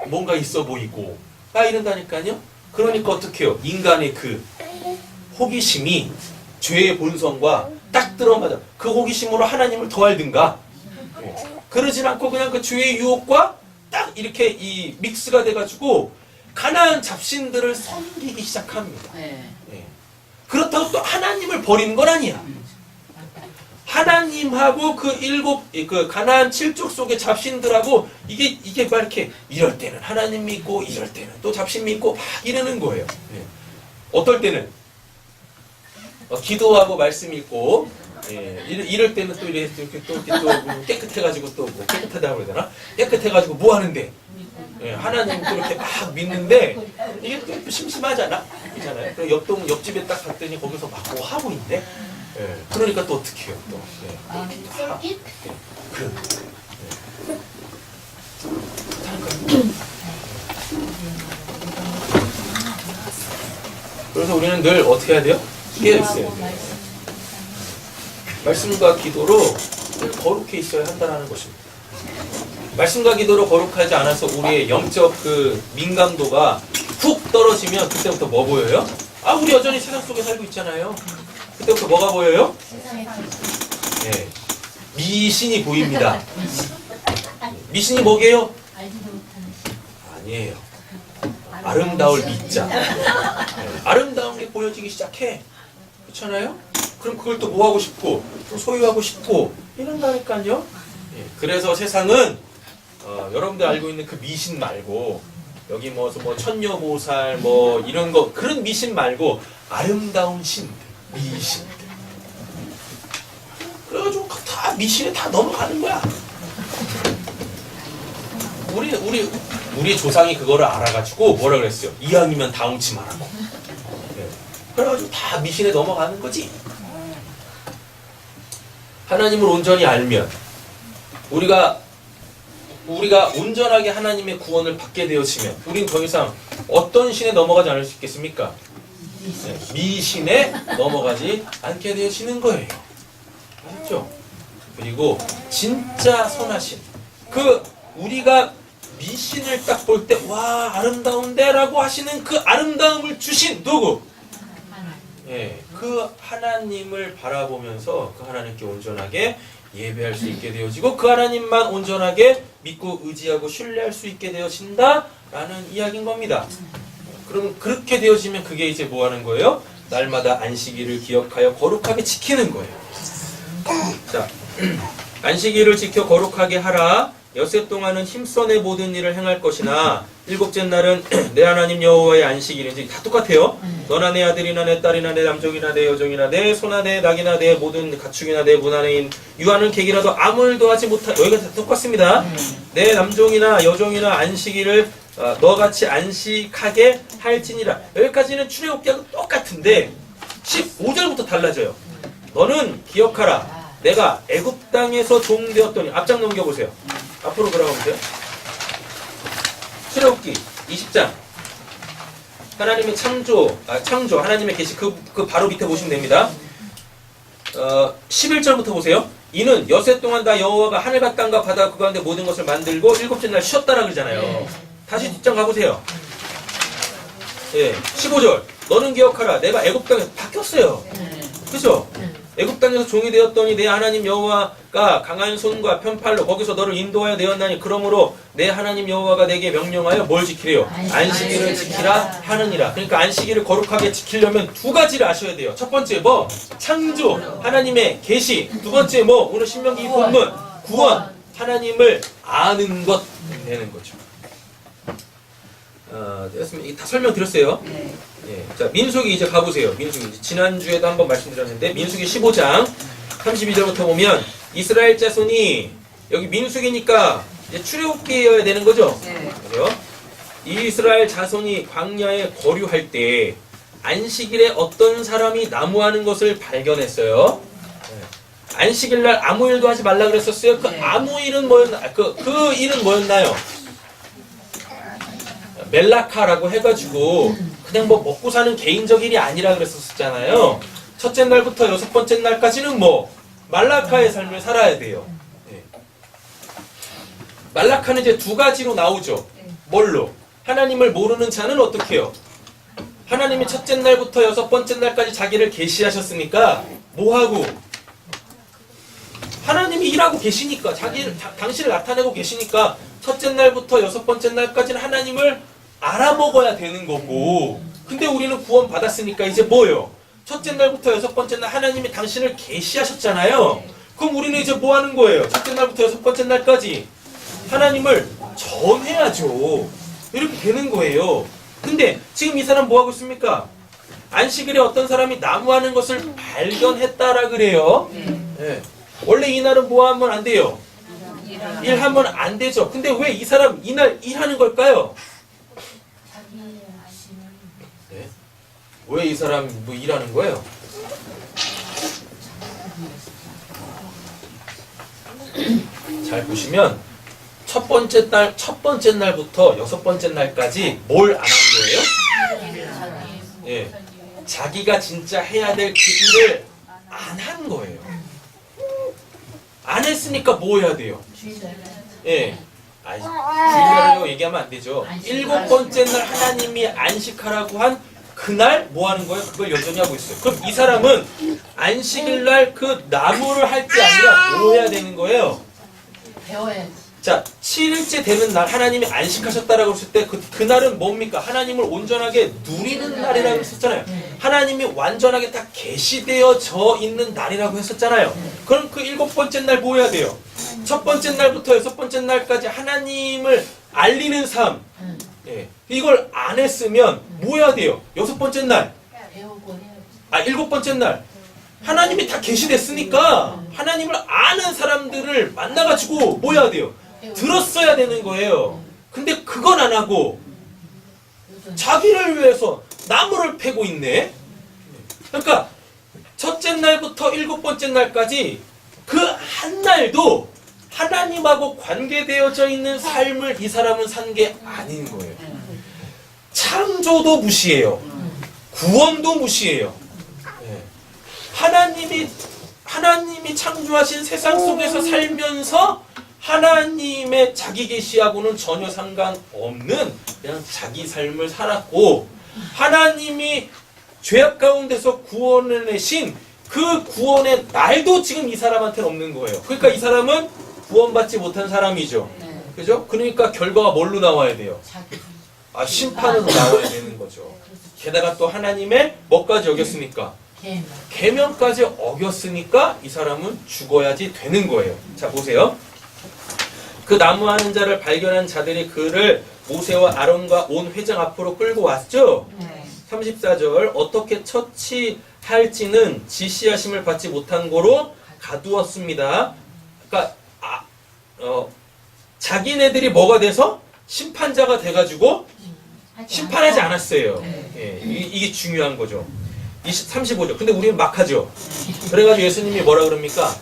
뭔가 있어 보이고 이런다니까요. 그러니까 어떻게 해요? 인간의 그 호기심이 죄의 본성과 딱 들어맞아. 그 호기심으로 하나님을 더 알든가. 그러진 않고 그냥 그 죄의 유혹과 딱 이렇게 이 믹스가 돼가지고 가나안 잡신들을 섬기기 시작합니다. 그렇다고 또 하나님을 버리는 건 아니야. 하나님하고 그 가나안 7족 속의 잡신들하고 이게 막 이렇게 이럴 때는 하나님 믿고 이럴 때는 또 잡신 믿고 막 이러는 거예요. 어떨 때는 기도하고 말씀 읽고 이럴 때는 또 이렇게 또 깨끗해가지고 또 뭐 깨끗하다고 그러잖아. 깨끗해가지고 뭐 하는데 하나님 또 이렇게 막 믿는데 이게 또 심심하잖아. 이잖아요. 그럼 옆집에 딱 갔더니 거기서 막 뭐 하고 있네. 그러니까 또 어떻게 해요? 또. 그래. 그래서 우리는 늘 어떻게 해야 돼요? 깨어 있어요. 말씀과 기도로 늘 거룩해 있어야 한다는 것입니다. 말씀과 기도로 거룩하지 않아서 우리의 영적 그 민감도가 훅 떨어지면 그때부터 뭐 보여요? 우리 여전히 세상 속에 살고 있잖아요. 그때부터 뭐가 보여요? 미신이 보입니다. 미신이 뭐게요? 아니에요. 아름다울 미자. 아름다운 게 보여지기 시작해. 그렇잖아요? 그럼 그걸 또 뭐 하고 싶고 또 소유하고 싶고 이런다니까요. 예, 그래서 세상은 여러분들 알고 있는 그 미신 말고 여기 뭐 천녀보살 뭐 이런 거 그런 미신 말고 아름다운 신 미신. 그래가지고 다 미신에 다 넘어가는 거야. 우리 조상이 그거를 알아가지고 뭐라 그랬어요? 이왕이면 다운치 말라고. 네. 그래가지고 다 미신에 넘어가는 거지. 하나님을 온전히 알면 우리가 온전하게 하나님의 구원을 받게 되어지면 우린 더 이상 어떤 신에 넘어가지 않을 수 있겠습니까? 네. 미신에 넘어가지 않게 되어지는 거예요. 아셨죠? 그리고 진짜 선하신 우리가 미신을 딱 볼 때 와 아름다운데 라고 하시는 그 아름다움을 주신 누구? 예, 그 하나님을 바라보면서 그 하나님께 온전하게 예배할 수 있게 되어지고 그 하나님만 온전하게 믿고 의지하고 신뢰할 수 있게 되어진다 라는 이야기인 겁니다. 그럼 그렇게 되어지면 그게 이제 뭐 하는 거예요? 날마다 안식일을 기억하여 거룩하게 지키는 거예요. 자, 안식일을 지켜 거룩하게 하라. 엿새 동안은 힘써 내 모든 일을 행할 것이나 일곱째 날은 내 하나님 여호와의 안식일인지 다 똑같아요. 너나 내 아들이나 내 딸이나 내 남종이나 내 여종이나 내 소나 내 낙이나 내 모든 가축이나 내 문 안에 유하는 객이라도 아무 일도 하지 못하 여기가 다 똑같습니다. 내 남종이나 여종이나 안식일을 너같이 안식하게 할지니라. 여기까지는 출애굽기하고 똑같은데 15절부터 달라져요. 너는 기억하라. 내가 애굽 땅에서 종 되었더니 앞장 넘겨보세요. 앞으로 돌아가 보세요. 출애굽기 20장. 하나님의 창조 하나님의 계시 그 바로 밑에 보시면 됩니다. 11절부터 보세요. 이는 엿새 동안 다 여호와가 하늘과 땅과 바다 그 가운데 모든 것을 만들고 일곱째 날 쉬었다라 그러잖아요. 다시 뒷장 가보세요. 예, 15절. 너는 기억하라. 내가 애굽 땅에서 바뀌었어요. 그죠? 애굽 땅에서 종이 되었더니 내 하나님 여호와가 강한 손과 편팔로 거기서 너를 인도하여 내었나니 그러므로 내 하나님 여호와가 내게 명령하여 뭘 지키래요? 안식일을 지키라 하느니라. 그러니까 안식일을 거룩하게 지키려면 두 가지를 아셔야 돼요. 첫 번째 뭐? 창조, 하나님의 계시. 두 번째 뭐? 오늘 신명기 본문, 구원, 하나님을 아는 것 되는 거죠. 다 설명드렸어요. 예, 자, 민수기 이제 가보세요. 민수기. 지난주에도 한번 말씀드렸는데, 민수기 15장 32절부터 보면, 이스라엘 자손이, 여기 민수기니까, 이제 출애굽기여야 되는 거죠? 네. 그래요? 이스라엘 자손이 광야에 거류할 때, 안식일에 어떤 사람이 나무하는 것을 발견했어요. 네. 안식일날 아무 일도 하지 말라 그랬었어요. 그 아무 일은 뭐였나, 그 일은 뭐였나요? 멜라카라고 해가지고 그냥 뭐 먹고 사는 개인적 일이 아니라 그랬었잖아요. 첫째 날부터 여섯 번째 날까지는 뭐 말라카의 삶을 살아야 돼요. 네. 말라카는 이제 두 가지로 나오죠. 뭘로? 하나님을 모르는 자는 어떻게 해요? 하나님이 첫째 날부터 여섯 번째 날까지 자기를 계시하셨으니까 뭐하고? 하나님이 일하고 계시니까 당신을 나타내고 계시니까 첫째 날부터 여섯 번째 날까지는 하나님을 알아먹어야 되는 거고, 근데 우리는 구원 받았으니까 이제 뭐예요? 첫째 날부터 여섯 번째 날 하나님이 당신을 계시하셨잖아요. 그럼 우리는 이제 뭐 하는 거예요? 첫째 날부터 여섯 번째 날까지 하나님을 전해야죠. 이렇게 되는 거예요. 근데 지금 이 사람 뭐 하고 있습니까? 안식일에 어떤 사람이 나무하는 것을 발견했다라 그래요. 네. 원래 이날은 뭐 하면 안 돼요? 일하면 안 되죠. 근데 왜 이 사람 이날 일하는 걸까요? 네. 왜 이 사람 뭐 일하는 거예요? 잘 보시면 첫 번째 날부터 여섯 번째 날까지 뭘 안 한 거예요? 예. 자기가 진짜 해야 될 그 일을 안 한 거예요. 안 했으니까 뭐 해야 돼요? 예. 주일날이라고 얘기하면 안 되죠. 일곱 번째 날 하나님이 안식하라고 한 그날 뭐 하는 거예요? 그걸 여전히 하고 있어요. 그럼 이 사람은 안식일 날 그 나무를 할 게 아니라 뭐 해야 되는 거예요? 배워야지. 자, 7일째 되는 날 하나님이 안식하셨다라고 했을 때 그날은 뭡니까? 하나님을 온전하게 누리는 날이라고 했었잖아요. 하나님이 완전하게 딱 계시되어져 있는 날이라고 했었잖아요. 그럼 그 7번째 날 뭐 해야 돼요? 첫 번째 날부터 6번째 날까지 하나님을 알리는 삶. 예. 이걸 안 했으면 뭐 해야 돼요? 6번째 날. 배우고 해야지. 7번째 날. 하나님이 다 계시됐으니까 하나님을 아는 사람들을 만나가지고 뭐 해야 돼요? 들었어야 되는 거예요. 근데 그건 안 하고 자기를 위해서 나무를 패고 있네. 그러니까 첫째 날부터 7번째 날까지 그 한 날도 하나님하고 관계되어져 있는 삶을 이 사람은 산 게 아닌 거예요. 창조도 무시해요. 구원도 무시해요. 하나님이 창조하신 세상 속에서 살면서 하나님의 자기 계시하고는 전혀 상관없는 그냥 자기 삶을 살았고, 하나님이 죄악 가운데서 구원을 내신 그 구원의 날도 지금 이 사람한테는 없는 거예요. 그러니까 이 사람은 구원받지 못한 사람이죠. 그죠? 그러니까 결과가 뭘로 나와야 돼요? 심판으로 나와야 되는 거죠. 게다가 또 하나님의 뭐까지 어겼으니까? 계명까지 어겼으니까 이 사람은 죽어야지 되는 거예요. 자, 보세요. 그 나무하는 자를 발견한 자들이 그를 모세와 아론과 온 회장 앞으로 끌고 왔죠. 34절 어떻게 처치할지는 지시하심을 받지 못한 거로 가두었습니다. 그러니까 자기네들이 뭐가 돼서 심판자가 돼가지고 심판하지 않았어요. 예, 이게 중요한 거죠. 35절. 근데 우리는 막 하죠. 그래가지고 예수님이 뭐라 그럽니까?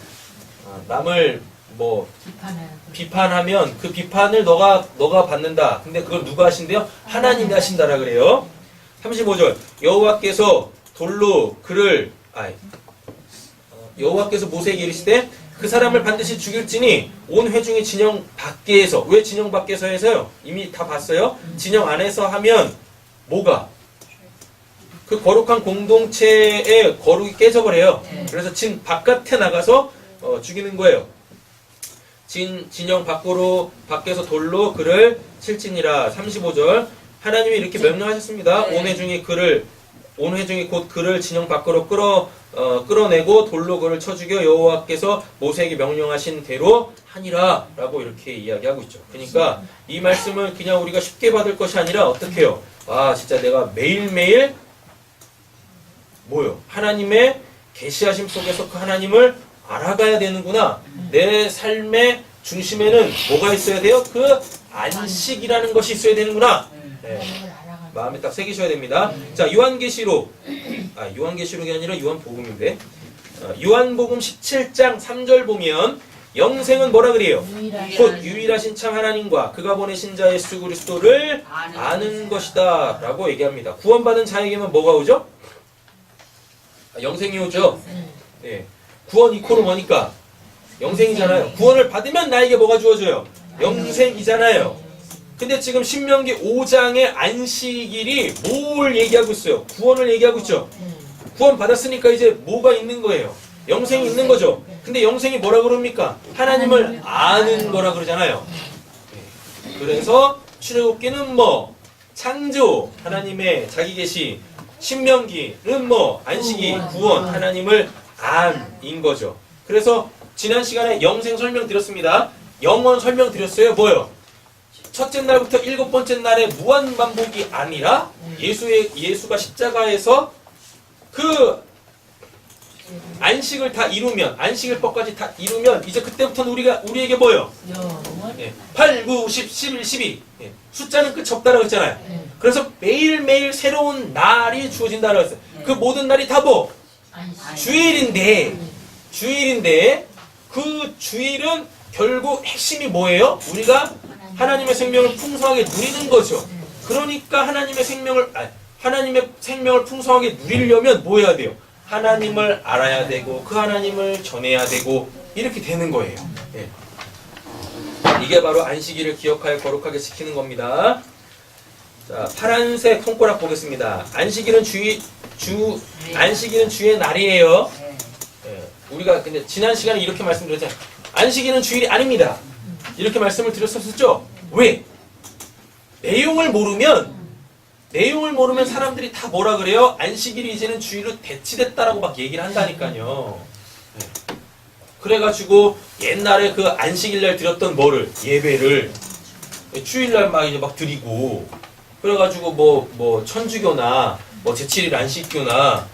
남을 뭐 비판하면 그 비판을 너가 받는다. 근데 그걸 누가 하신대요? 하나님이 하신다라 그래요. 35절. 여호와께서 돌로 그를 여호와께서 모세에게 이르시되 그 사람을 반드시 죽일지니 온 회중이 진영 밖에서. 왜 진영 밖에서 해서요? 이미 다 봤어요. 진영 안에서 하면 뭐가? 그 거룩한 공동체의 거룩이 깨져버려요. 그래서 진 바깥에 나가서 죽이는 거예요. 진영 밖에서 돌로 그를 칠지니라. 35절. 하나님이 이렇게 명령하셨습니다. 온 회중이 곧 그를 진영 밖으로 끌어내고 돌로 그를 쳐 죽여 여호와께서 모세에게 명령하신 대로 하니라 라고 이렇게 이야기하고 있죠. 그러니까 이 말씀을 그냥 우리가 쉽게 받을 것이 아니라 어떻게 해요? 진짜 내가 매일매일 뭐요? 하나님의 계시하심 속에서 그 하나님을 알아가야 되는구나. 내 삶의 중심에는 뭐가 있어야 돼요? 그 안식이라는 것이 있어야 되는구나. 네. 마음에 딱 새기셔야 됩니다. 자, 요한계시록이 아니라 요한복음인데, 요한복음 17장 3절 보면 영생은 뭐라 그래요? 곧 유일하신 참 하나님과 그가 보내신 자 예수 그리스도를 아는 것이다 라고 얘기합니다. 구원받은 자에게만 뭐가 오죠? 영생이 오죠. 네. 구원 이코로 뭐니까? 영생이잖아요. 구원을 받으면 나에게 뭐가 주어져요? 영생이잖아요. 근데 지금 신명기 5장의 안식일이 뭘 얘기하고 있어요? 구원을 얘기하고 있죠. 구원 받았으니까 이제 뭐가 있는 거예요? 영생이 있는 거죠. 근데 영생이 뭐라 그럽니까? 하나님을 아는 거라 그러잖아요. 그래서 출애굽기는 뭐 창조, 하나님의 자기 계시, 신명기는 뭐 안식이, 구원, 하나님을 안인 거죠. 그래서 지난 시간에 영생 설명 드렸습니다. 영원 설명 드렸어요. 뭐요? 첫째 날부터 7번째 날에 무한 반복이 아니라 예수가 십자가에서 그 안식을 다 이루면, 안식일법까지 다 이루면 이제 그때부터는 우리에게 뭐요? 8, 9, 10, 11, 12 숫자는 끝이 없다라고 했잖아요. 그래서 매일매일 새로운 날이 주어진다라고 했어요. 그 모든 날이 다 뭐? 주일인데 그 주일은 결국 핵심이 뭐예요? 우리가 하나님의 생명을 풍성하게 누리는 거죠. 그러니까 하나님의 생명을 풍성하게 누리려면 뭐 해야 돼요? 하나님을 알아야 되고 그 하나님을 전해야 되고 이렇게 되는 거예요. 네. 이게 바로 안식일을 기억하여 거룩하게 지키는 겁니다. 자, 파란색 손가락 보겠습니다. 안식일은 주의 날이에요. 네. 우리가 근데 지난 시간에 이렇게 말씀드렸잖아요. 안식일은 주일이 아닙니다. 이렇게 말씀을 드렸었죠. 왜? 내용을 모르면 사람들이 다 뭐라 그래요? 안식일이 이제는 주일로 대치됐다라고 막 얘기를 한다니까요. 네. 그래가지고 옛날에 그 안식일날 드렸던 뭐를 예배를 주일날 막 이제 막 드리고 그래가지고 뭐 천주교나 뭐 제7일 안식교나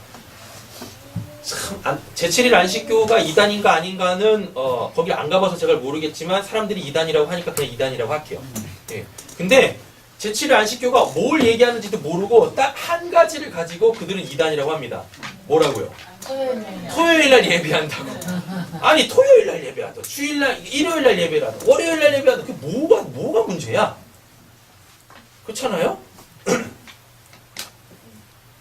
참 제7일 안식교가 이단인가 아닌가는 거기 안 가봐서 제가 모르겠지만 사람들이 이단이라고 하니까 그냥 이단이라고 할게요. 네. 근데 제7일 안식교가 뭘 얘기하는지도 모르고 딱 한 가지를 가지고 그들은 이단이라고 합니다. 뭐라고요? 토요일날 예배한다고. 아니 토요일날 예배한다. 주일날 일요일날 예배를 한다. 월요일날 예배한다. 그게 뭐가 문제야? 그렇잖아요?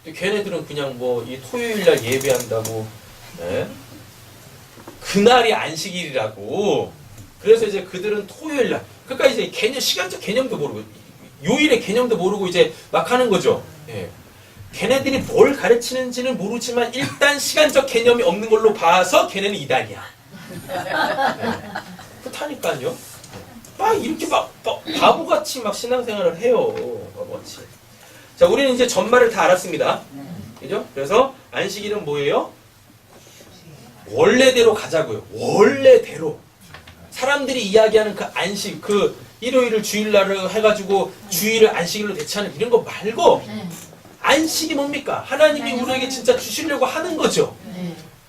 걔네들은 그냥 뭐 이 토요일날 예배한다고, 네? 그날이 안식일이라고. 그래서 이제 그들은 토요일날, 그러니까 이제 시간적 개념도 모르고 요일의 개념도 모르고 이제 막 하는 거죠. 예. 걔네들이 뭘 가르치는지는 모르지만 일단 시간적 개념이 없는 걸로 봐서 걔네는 이단이야. 예. 그렇다니까요. 막 이렇게 막 바보같이 막 신앙생활을 해요. 바보같이. 자, 우리는 이제 전말을 다 알았습니다. 그죠? 그래서 안식일은 뭐예요? 원래대로 가자고요. 원래대로. 사람들이 이야기하는 그 안식, 그 일요일을 주일날을 해가지고 주일을 안식일로 대체하는 이런 거 말고 안식이 뭡니까? 하나님이 우리에게 진짜 주시려고 하는 거죠.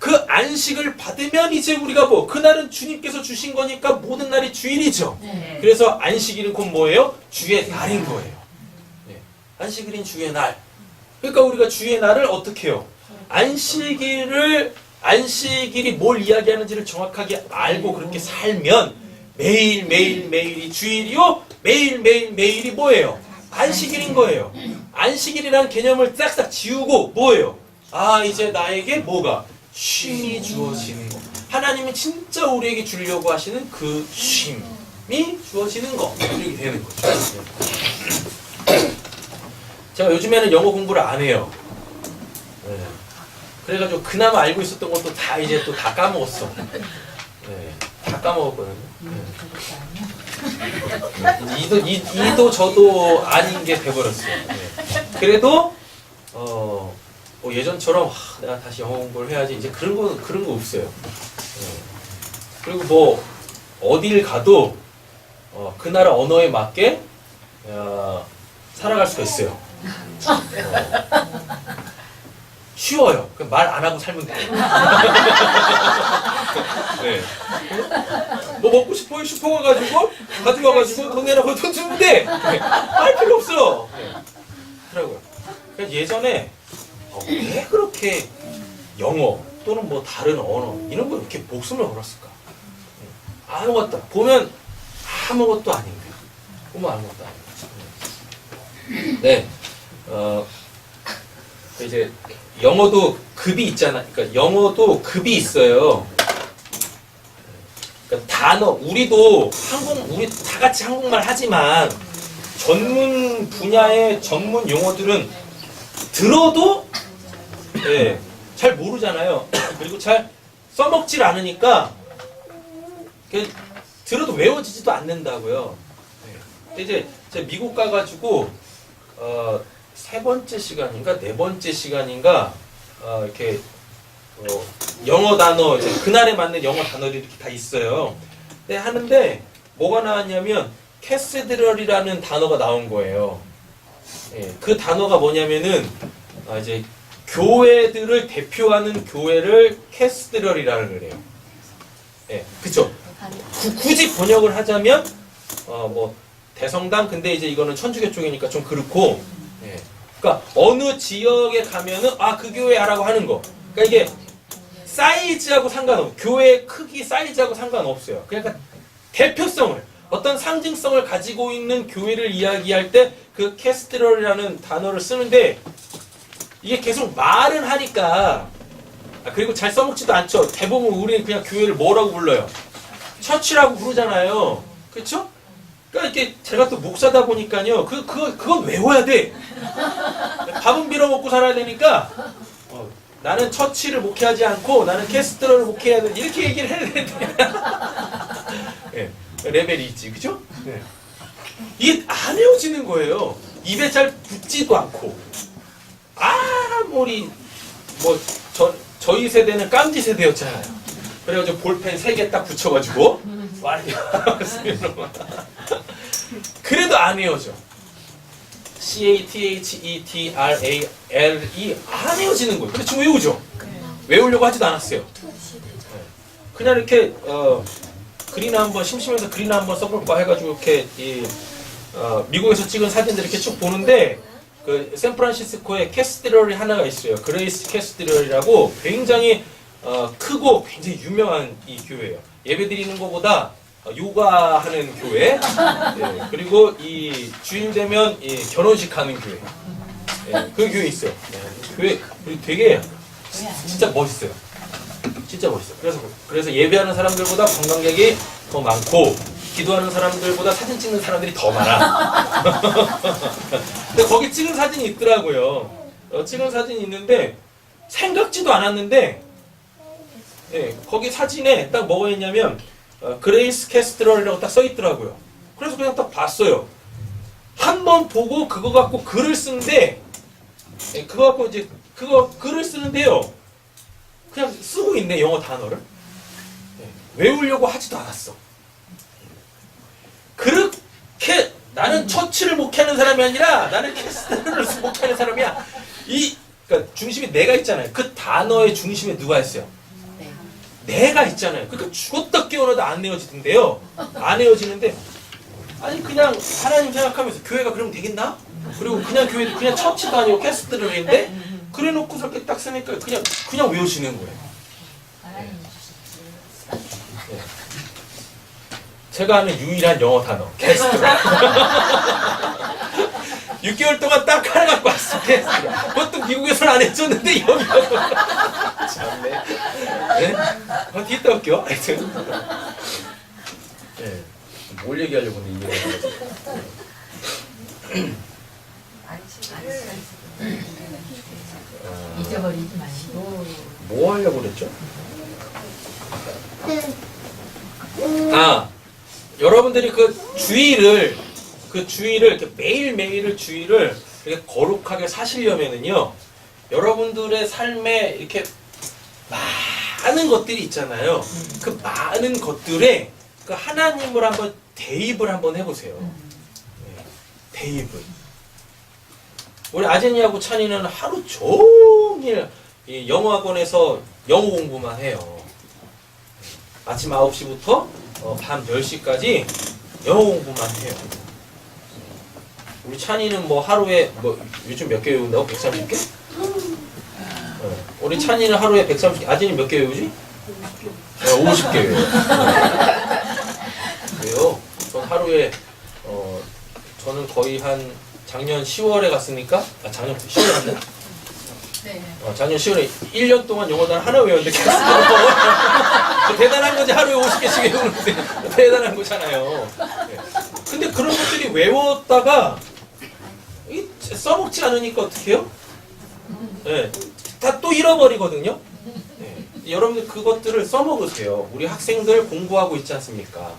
그 안식을 받으면 이제 우리가 뭐 그날은 주님께서 주신 거니까 모든 날이 주일이죠. 그래서 안식일은 곧 뭐예요? 주의 날인 거예요. 네. 안식일인 주의 날. 그러니까 우리가 주의 날을 어떻게 해요? 안식일이 뭘 이야기하는지를 정확하게 알고 그렇게 살면 매일이 주일이요? 매일이 뭐예요? 안식일인 거예요. 안식일이라는 개념을 싹싹 지우고 뭐예요? 아, 이제 나에게 뭐가? 쉼이 주어지는 거. 하나님이 진짜 우리에게 주려고 하시는 그 쉼이 주어지는 거. 이렇게 되는 거죠. 제가 요즘에는 영어 공부를 안 해요. 네. 그래가지고 그나마 알고 있었던 것도 다 이제 또 다 까먹었어. 네. 다 까먹었거든요. 이도 저도 아닌 게 돼버렸어요. 네. 그래도 예전처럼 내가 다시 영어 공부를 해야지 이제 그런 거 없어요. 네. 그리고 뭐 어딜 가도 그 나라 언어에 맞게 살아갈 수가 있어요. 쉬워요. 말 안 하고 살면 돼요. 네. 뭐 먹고 싶어요? 슈퍼 가가지고 가져가가지고 돈 내라고 돈 주면 돼. 네. 할 필요 없어. 네. 그러고요. 예전에 왜 그렇게 영어 또는 뭐 다른 언어 이런 거 이렇게 목숨을 걸었을까? 아무것도 보면 아무것도 아닌데. 보면 아무것도 아닌데. 네. 이제 영어도 급이 있잖아. 그러니까 영어도 급이 있어요. 그러니까 단어 우리 다 같이 한국말 하지만 전문 분야의 전문 용어들은 들어도 잘 모르잖아요. 그리고 잘 써먹질 않으니까 들어도 외워지지도 않는다고요. 근데 이제 제가 미국 가가지고 세 번째 시간인가 네 번째 시간인가 이렇게 영어 단어 이제 그날에 맞는 영어 단어들이 이렇게 다 있어요. 근데 하는데 뭐가 나왔냐면 캐스드럴이라는 단어가 나온 거예요. 그 단어가 뭐냐면은 이제 교회들을 대표하는 교회를 캐스드럴이라는 거래요. 그쵸? 굳이 번역을 하자면 뭐 대성당 근데 이제 이거는 천주교 쪽이니까 좀 그렇고. 그러니까 어느 지역에 가면은 그 교회야라고 하는 거. 그러니까 이게 사이즈하고 상관없어요. 교회의 크기 사이즈하고 상관없어요. 그러니까 대표성을 어떤 상징성을 가지고 있는 교회를 이야기할 때 그 캐스트럴이라는 단어를 쓰는데 이게 계속 말은 하니까 그리고 잘 써먹지도 않죠. 대부분 우리는 그냥 교회를 뭐라고 불러요? 처치라고 부르잖아요. 그렇죠? 그러니까 이렇게 제가 또 목사다 보니까요. 그건 외워야 돼. 밥은 빌어먹고 살아야 되니까 나는 처치를 목회하지 않고 나는 캐스트럴을 목회해야 돼. 이렇게 얘기를 해야 되는데 레벨이 있지, 그죠? 네. 이게 안 헤어지는 거예요. 입에 잘 붙지도 않고. 아무리 뭐 저희 세대는 깜지 세대였잖아요. 그래가지고 볼펜 3개 딱 붙여가지고 그래도 안 헤어져. CATHETRALE 안 헤어지는 거예요. 근데 지금 외우죠? 외우려고 하지도 않았어요. 그냥 이렇게 글이나 한번 심심해서 글이나 한번 써볼까 해가지고 이렇게 미국에서 찍은 사진들 이렇게 쭉 보는데 그 샌프란시스코에 캐스드럴이 하나가 있어요. 그레이스 캐스드럴이라고 굉장히 크고 굉장히 유명한 이 교회예요. 예배 드리는 것보다 요가하는 교회. 예, 그리고 이 주일 되면 이 결혼식 하는 교회. 예, 그 교회 있어요. 예, 교회 되게 진짜 멋있어요. 진짜 멋있어요. 그래서 예배하는 사람들보다 관광객이 더 많고 기도하는 사람들보다 사진 찍는 사람들이 더 많아. 근데 거기 찍은 사진이 있더라고요. 찍은 사진이 있는데 생각지도 않았는데 예, 거기 사진에 딱 뭐가 있냐면 그레이스 캐스트럴이라고 딱 써 있더라고요. 그래서 그냥 딱 봤어요. 한 번 보고 그거 갖고 글을 쓰는데 예, 그거 갖고 이제 그거 글을 쓰는데요. 그냥 쓰고 있네, 영어 단어를. 예, 외우려고 하지도 않았어. 그렇게 나는 처치를 목회하는 사람이 아니라 나는 캐스트를 목회하는 사람이야. 그러니까 중심이 내가 있잖아요. 그 단어의 중심에 누가 있어요? 내가 있잖아요. 그러니까 죽었다 깨어나도 안 헤어지던데요. 안 헤어지는데 아니 그냥 하나님 생각하면서 교회가 그러면 되겠나? 그리고 그냥 교회도 그냥 처치도 아니고 캐스트들인데 그래놓고서 이렇게 딱 쓰니까 그냥 외우시는 거예요. 네. 제가 아는 유일한 영어 단어 캐스트. 6개월 동안 딱 하나 갖고 왔어. 캐스트. 그것도 미국에서는 안 해줬는데 여기 참네. 네? 뒤에 또 올게요. 하여튼. 네. 뭘 얘기하려고 근데 이게 잊어버리지 마시고. 뭐 하려고 그랬죠? 여러분들이 그 주일을 이렇게 매일매일을 주일을 이렇게 거룩하게 사시려면은요, 여러분들의 삶에 이렇게 많은 것들이 있잖아요. 그 많은 것들에 그 하나님을 한번 대입을 한번 해보세요. 네, 대입을. 우리 아제니하고 찬이는 하루 종일 이 영어학원에서 영어 공부만 해요. 아침 9시부터 밤 10시까지 영어 공부만 해요. 우리 찬이는 뭐 하루에 요즘 몇 개 외운다고? 130개? 우리 찬이는 하루에 130개. 아진이 몇 개 외우지? 50개 외워요. 왜요? 전 하루에 저는 거의 한 작년 10월에 갔으니까 작년 10월에 갔나? 네. 작년 10월에 1년 동안 영어 단어 하나 외웠는데 계속 대단한 거지. 하루에 50개씩 외우는데 대단한 거잖아요. 네. 근데 그런 것들이 외웠다가 써먹지 않으니까 어떻게 해요? 네. 다 또 잃어버리거든요. 네. 여러분들 그것들을 써먹으세요. 우리 학생들 공부하고 있지 않습니까?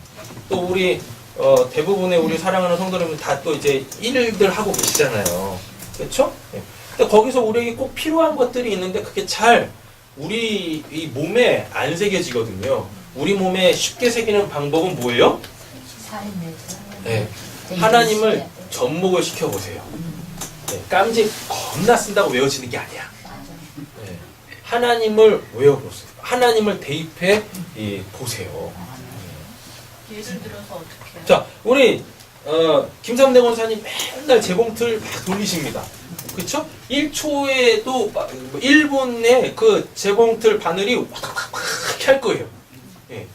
또 우리 대부분의 우리 사랑하는 성도님들 다 또 이제 일들 하고 계시잖아요. 그렇죠? 네. 근데 거기서 우리에게 꼭 필요한 것들이 있는데 그게 잘 우리 이 몸에 안 새겨지거든요. 우리 몸에 쉽게 새기는 방법은 뭐예요? 네. 하나님을 접목을 시켜보세요. 네. 깜찍 겁나 쓴다고 외워지는 게 아니야. 네. 하나님을 외워보세요. 하나님을 대입해 보세요. 예를 들어서 어떻게 해요? 자, 우리 김삼대 권사님 맨날 재봉틀 막 돌리십니다. 그쵸? 1초에도 1분에 그 재봉틀 바늘이 확 할 거예요. 예.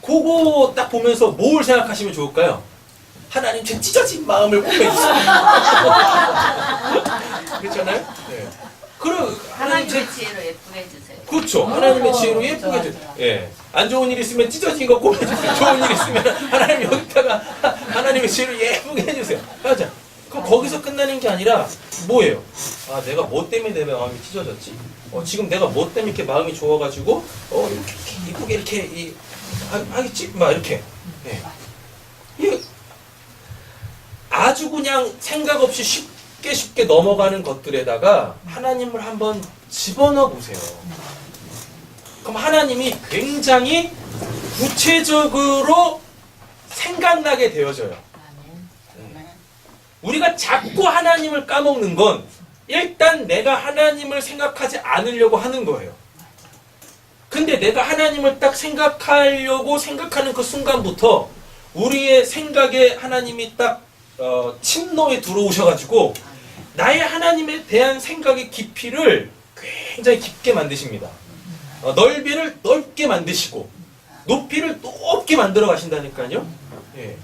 그거 딱 보면서 뭘 생각하시면 좋을까요? 하나님 제 찢어진 마음을 뽐내주세요. 그렇잖아요? 네. 그럼 하나님의 지혜로 예쁘게 해주세요. 그렇죠. 하나님의 지혜로 예쁘게 해주세요. 예. 안 좋은 일 있으면 찢어진 거 꼽아주세요. 좋은 일 있으면 하나님 여기다가 하나님의 지혜로 예쁘게 해주세요. 맞아. 그럼 거기서 끝나는 게 아니라 뭐예요? 아, 내가 뭐 때문에 내 마음이 찢어졌지? 지금 내가 뭐 때문에 이렇게 마음이 좋아가지고 이렇게 이쁘게 이렇게 하겠지? 막 이렇게. 예. 아주 그냥 생각 없이 쉽게 넘어가는 것들에다가 하나님을 한번 집어넣어 보세요. 그럼 하나님이 굉장히 구체적으로 생각나게 되어져요. 우리가 자꾸 하나님을 까먹는 건 일단 내가 하나님을 생각하지 않으려고 하는 거예요. 근데 내가 하나님을 딱 생각하려고 생각하는 그 순간부터 우리의 생각에 하나님이 딱 침노에 들어오셔가지고 나의 하나님에 대한 생각의 깊이를 굉장히 깊게 만드십니다. 넓이를 넓게 만드시고 높이를 높게 만들어 가신다니까요. 예.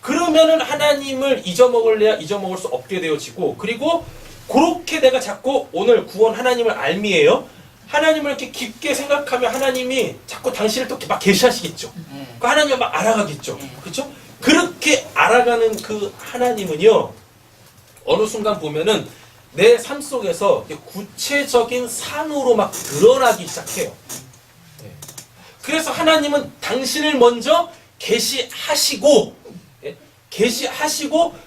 그러면은 하나님을 잊어먹을래야 잊어먹을 수 없게 되어지고, 그리고 그렇게 내가 자꾸 오늘 구원 하나님을 알미예요. 하나님을 이렇게 깊게 생각하면 하나님이 자꾸 당신을 또 막 계시하시겠죠. 그 하나님을 막 알아가겠죠. 그렇죠? 그렇게 알아가는 그 하나님은요, 어느 순간 보면은 내 삶 속에서 구체적인 산으로 막 드러나기 시작해요. 그래서 하나님은 당신을 먼저 계시하시고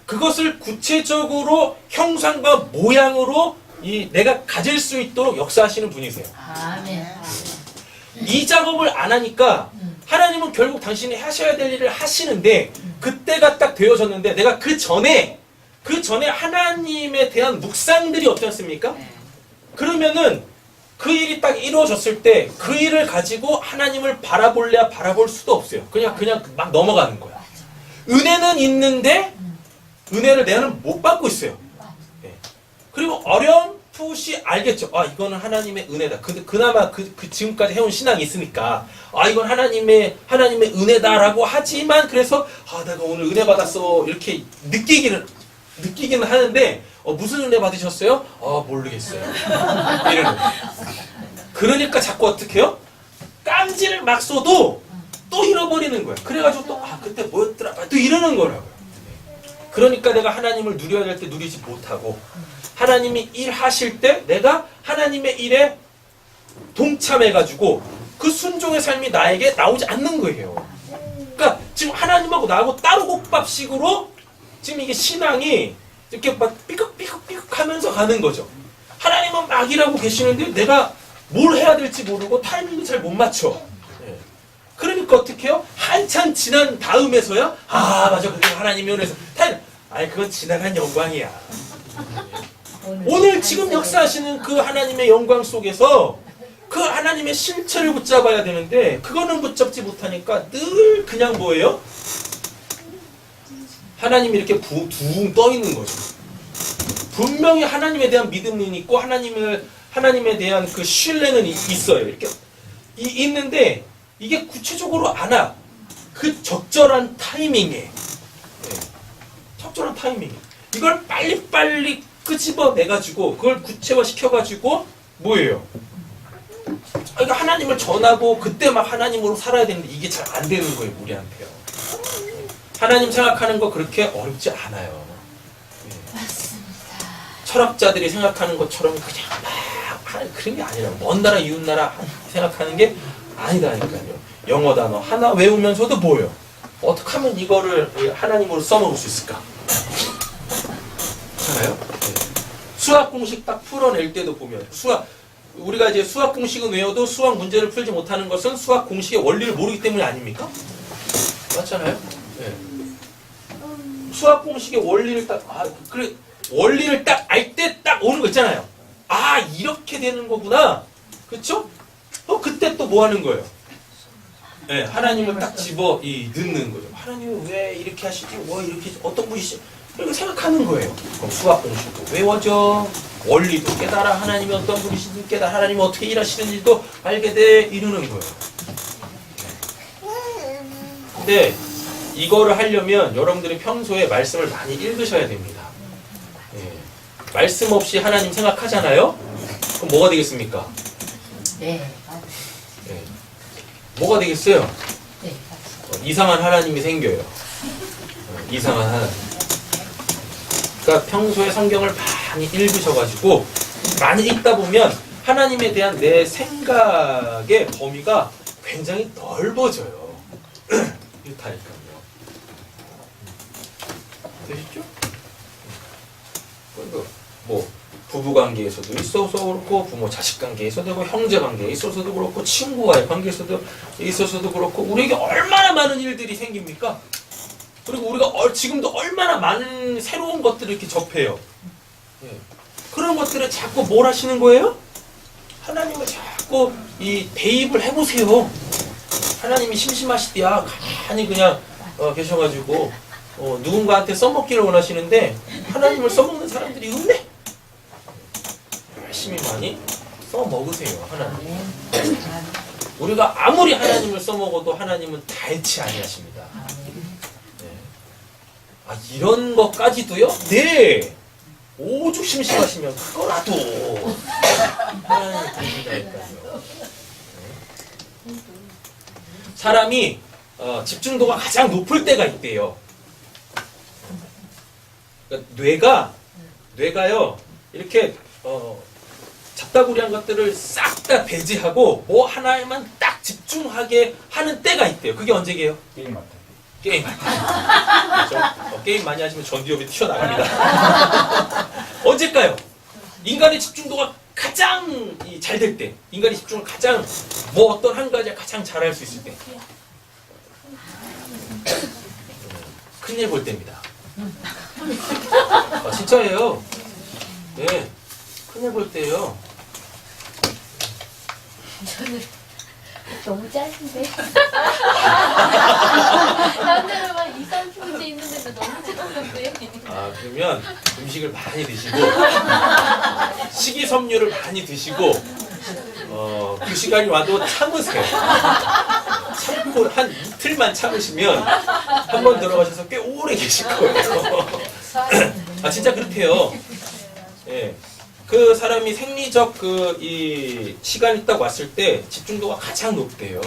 그것을 구체적으로 형상과 모양으로 내가 가질 수 있도록 역사하시는 분이세요. 아멘. 이 작업을 안 하니까 하나님은 결국 당신이 하셔야 될 일을 하시는데, 그때가 딱 되어졌는데 내가 그 전에 하나님에 대한 묵상들이 없지 않습니까? 그러면은 그 일이 딱 이루어졌을 때 그 일을 가지고 하나님을 바라볼래야 바라볼 수도 없어요. 그냥 막 넘어가는 거야. 은혜는 있는데 은혜를 내는 못 받고 있어요. 네. 그리고 어렴풋이 알겠죠. 아, 이거는 하나님의 은혜다. 그나마 지금까지 해온 신앙이 있으니까 아, 이건 하나님의 은혜다라고 하지만, 그래서 아, 내가 오늘 은혜 받았어 이렇게 느끼기는 하는데 무슨 은혜 받으셨어요? 아, 모르겠어요. 이러는 거예요. 그러니까 자꾸 어떻게 해요? 깜지를 막 써도 또 잃어버리는 거예요. 그래가지고 또 그때 뭐였더라 또 이러는 거라고요. 그러니까 내가 하나님을 누려야 될 때 누리지 못하고, 하나님이 일하실 때 내가 하나님의 일에 동참해가지고 그 순종의 삶이 나에게 나오지 않는 거예요. 그러니까 지금 하나님하고 나하고 따로 국밥식으로 지금 이게 신앙이 이렇게 막 삐걱삐걱삐걱 하면서 가는 거죠. 하나님은 막 일하고 계시는데 내가 뭘 해야 될지 모르고 타이밍도 잘 못 맞춰. 그러니까 어떻게 해요? 한참 지난 다음에서야 맞아, 그게 하나님이 은혜서 아니 그건 지나간 영광이야. 오늘 지금 역사하시는 그 하나님의 영광 속에서 그 하나님의 실체를 붙잡아야 되는데 그거는 붙잡지 못하니까 늘 그냥 뭐예요? 하나님이 이렇게 붕 떠 있는 거죠. 분명히 하나님에 대한 믿음은 있고 하나님에 대한 그 신뢰는 있어요. 이렇게 있는데 이게 구체적으로 안 와. 그 적절한 타이밍에. 적절한 타이밍에. 이걸 빨리빨리 끄집어내가지고 그걸 구체화시켜가지고 뭐예요? 그러니까 하나님을 전하고 그때 막 하나님으로 살아야 되는데 이게 잘 안 되는 거예요, 우리한테요. 하나님 생각하는 거 그렇게 어렵지 않아요. 맞습니다. 철학자들이 생각하는 것처럼 그냥 막 그런 게 아니라 먼 나라 이웃 나라 생각하는 게 아니다니까요. 영어 단어 하나 외우면서도 뭐예요? 어떻게 하면 이거를 하나님으로 써먹을 수 있을까? 알아요? 수학 공식 딱 풀어낼 때도 보면 우리가 이제 수학 공식은 외워도 수학 문제를 풀지 못하는 것은 수학 공식의 원리를 모르기 때문이 아닙니까? 맞잖아요? 네. 수학 공식의 원리를 원리를 딱 알 때 딱 오는 거 있잖아요. 이렇게 되는 거구나. 그쵸? 그때 또 뭐 하는 거예요? 네, 하나님을 딱 넣는 거죠. 하나님은 왜 이렇게 하시지? 이렇게 어떤 분이시지? 이렇게 생각하는 거예요. 그럼 수학 공식도 외워져. 원리도 깨달아. 하나님이 어떤 분이신지 깨달아. 하나님이 어떻게 일하시는지도 알게 돼. 이러는 거예요. 근데 이거를 하려면 여러분들이 평소에 말씀을 많이 읽으셔야 됩니다. 말씀 없이 하나님 생각하잖아요? 그럼 뭐가 되겠습니까? 네. 뭐가 되겠어요? 네. 이상한 하나님이 생겨요. 이상한 하나님. 그러니까 평소에 성경을 많이 읽으셔가지고 많이 읽다 보면 하나님에 대한 내 생각의 범위가 굉장히 넓어져요. 이렇다니까요. 되시죠? 그리고 뭐 부부 관계에서도 있어서 그렇고 부모 자식 관계에서도 그렇고 형제 관계에 있어서도 그렇고 친구와의 관계에서도 있어서도 그렇고 우리에게 얼마나 많은 일들이 생깁니까? 그리고 우리가 지금도 얼마나 많은 새로운 것들을 이렇게 접해요. 예. 그런 것들을 자꾸 뭘 하시는 거예요? 하나님을 자꾸 이 대입을 해보세요. 하나님이 심심하시디야 가만히 그냥 계셔가지고 누군가한테 써먹기를 원하시는데 하나님을 써먹는 사람들이 없네. 열심히 많이 써먹으세요. 하나님. 우리가 아무리 하나님을 써먹어도 하나님은 달치 아니하십니다. 네. 아 이런 것까지도요? 네. 오죽 심심하시면 그거라도 하나님을 드린다니까요. 네. 사람이 집중도가 가장 높을 때가 있대요. 그러니까 뇌가요 이렇게 잡다구리한 것들을 싹 다 배제하고 뭐 하나에만 딱 집중하게 하는 때가 있대요. 그게 언제게요? 게임 할때. 게임 할 때. 그렇죠? 게임 많이 하시면 전두엽이 튀어나갑니다. 언제일까요? 인간의 집중도가 가장 잘 될 때, 인간의 집중을 가장 뭐 어떤 한 가지에 가장 잘할 수 있을 때. 큰일 볼 때입니다. 진짜예요. 네, 큰일 볼 때예요. 저는 너무 짧은데. 남들은 막 2, 30문제 있는데도 너무 짧은데. 아 그러면 음식을 많이 드시고 식이섬유를 많이 드시고 그 시간이 와도 참으세요. 참고 한 이틀만 참으시면 한 번 들어가셔서 꽤 오래 계실 거예요. 아 진짜 그렇대요. 예. 그 사람이 생리적 이 시간이 딱 왔을 때 집중도가 가장 높대요.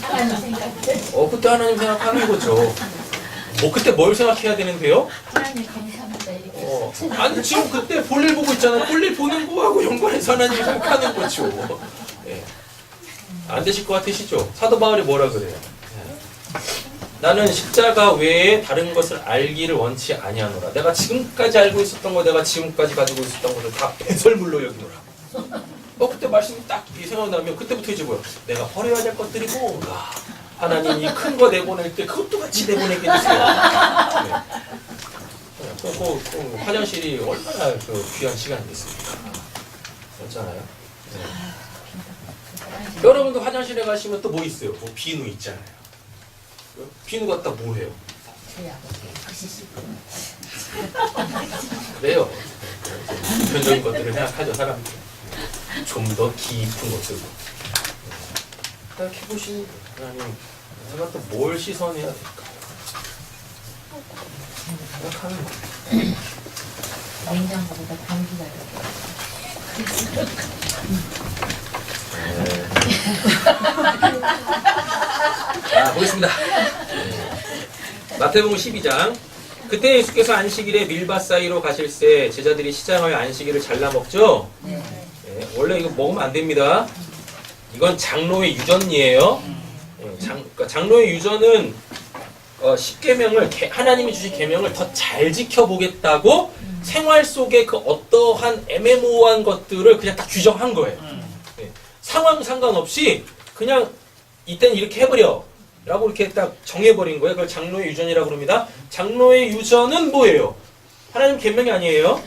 하나님 생각들. 그때 하나님 생각하는 거죠. 그때 뭘 생각해야 되는데요? 하나님 감사합니다 이렇게. 아니 지금 그때 볼일 보고 있잖아. 볼일 보는 거하고 연관해서 하나님 생각하는 거죠. 예. 안 되실 것 같으시죠? 사도 바울이 뭐라 그래요? 나는 십자가 외에 다른 것을 알기를 원치 아니하노라. 내가 지금까지 알고 있었던 거, 내가 지금까지 가지고 있었던 것을 다 배설물로 여기노라. 그때 말씀이 딱 생각나면 그때부터 이제 뭐야? 내가 버려야 될 것들이 뭔가. 하나님이 큰 거 내보낼 때 그것도 같이 내보내게 되세요. 네. 그 화장실이 얼마나 귀한 시간이 됐습니까? 그렇잖아요. 네. 여러분도 화장실에 가시면 또 뭐 있어요? 뭐 비누 있잖아요. 비누 갖다 뭐 해요? 그래요. 보편적인 것들을 생각하죠, 사람들. 좀 더 깊은 것들로. 생각해보시니, 하나님, 내가 또 뭘 씻어내야 될까요? 생각하는 거예요. 냉장고보다 감기가 자, 보겠습니다. 마태복음 12장. 그때 예수께서 안식일에 밀밭 사이로 가실새 제자들이 시장하여 안식일을 잘라 먹죠. 네, 원래 이거 먹으면 안 됩니다. 이건 장로의 유전이에요. 그러니까 장로의 유전은 10계명을 하나님이 주신 계명을 더 잘 지켜보겠다고 생활 속에 그 어떠한 애매모호한 것들을 그냥 딱 규정한 거예요. 상황 상관없이 그냥 이때는 이렇게 해버려 라고 이렇게 딱 정해버린 거예요. 그걸 장로의 유전이라고 합니다. 장로의 유전은 뭐예요? 하나님 계명이 아니에요.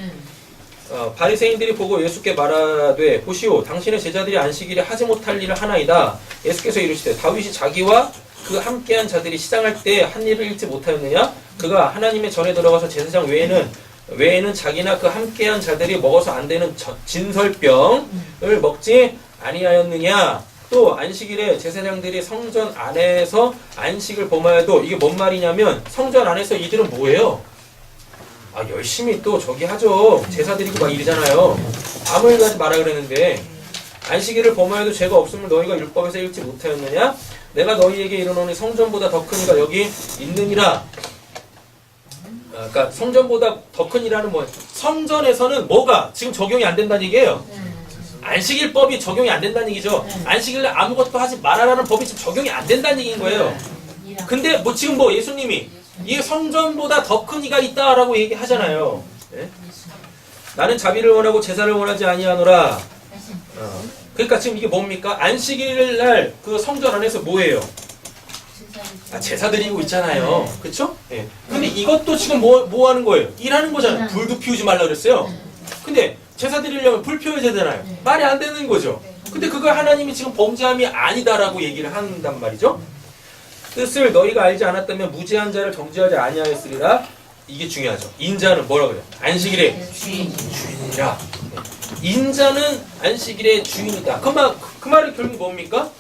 바리새인들이 보고 예수께 말하되 보시오 당신의 제자들이 안식일에 하지 못할 일을 하나이다. 예수께서 이르시되 다윗이 자기와 그 함께한 자들이 시장할 때 한 일을 잃지 못하였느냐? 그가 하나님의 전에 들어가서 제사장 외에는 자기나 그 함께한 자들이 먹어서 안 되는 진설병을 먹지 아니하였느냐? 또 안식일에 제사장들이 성전 안에서 안식을 범하여도 이게 뭔 말이냐면 성전 안에서 이들은 뭐예요? 열심히 또 저기 하죠. 제사 드리고 막 이러잖아요. 아무 일 하지 마라 그랬는데 안식일을 범하여도 죄가 없음을 너희가 율법에서 읽지 못하였느냐? 내가 너희에게 이르노니 성전보다 더 큰 이가 여기 있느니라. 그러니까 성전보다 더 큰 이라는 뭐예요? 성전에서는 뭐가 지금 적용이 안 된다는 얘기예요. 안식일법이 적용이 안 된다는 얘기죠. 안식일에 아무것도 하지 말아라는 법이 지금 적용이 안 된다는 얘기인 거예요. 근데 뭐 지금 뭐 예수님이 이 성전보다 더 큰 이가 있다라고 얘기하잖아요. 예? 나는 자비를 원하고 제사를 원하지 아니하노라. 그러니까 지금 이게 뭡니까? 안식일 날 그 성전 안에서 뭐예요? 제사 드리고 있잖아요. 그쵸? 예. 근데 이것도 지금 뭐 하는 거예요? 일하는 거잖아요. 불도 피우지 말라 그랬어요. 근데 제사 드리려면 불 피워야 되잖아요. 말이 안 되는 거죠. 근데 그걸 하나님이 지금 범죄함이 아니다라고 얘기를 한단 말이죠. 뜻을 너희가 알지 않았다면 무죄한 자를 정죄하지 아니하였으리라. 이게 중요하죠. 인자는 뭐라 그래요? 안식일의 주인이라. 인자는 안식일의 주인이다. 그 말이 결국 뭡니까?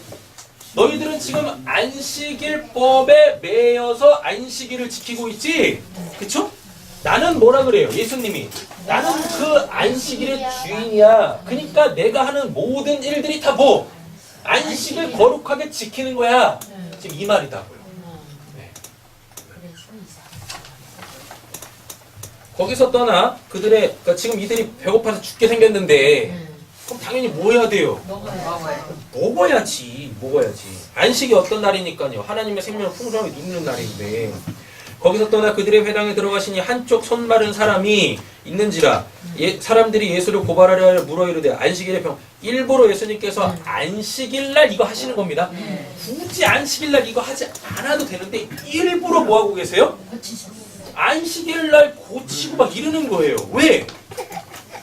너희들은 지금 안식일법에 매여서 안식일을 지키고 있지? 그쵸? 나는 뭐라 그래요? 예수님이 나는 그 안식일의 주인이야. 그러니까 내가 하는 모든 일들이 다 뭐? 안식을 거룩하게 지키는 거야. 지금 이 말이다고요. 네. 거기서 떠나 그러니까 지금 이들이 배고파서 죽게 생겼는데 그럼 당연히 뭐 해야 돼요? 먹어야지. 안식이 어떤 날이니까요. 하나님의 생명을 풍성하게 누리는 날인데 거기서 떠나 그들의 회당에 들어가시니 한쪽 손 마른 사람이 있는지라 사람들이 예수를 고발하려 물어 이르되 안식일의 병 일부러 예수님께서 안식일날 이거 하시는 겁니다. 굳이 안식일날 이거 하지 않아도 되는데 일부러 뭐 하고 계세요? 안식일날 고치고 막 이러는 거예요. 왜?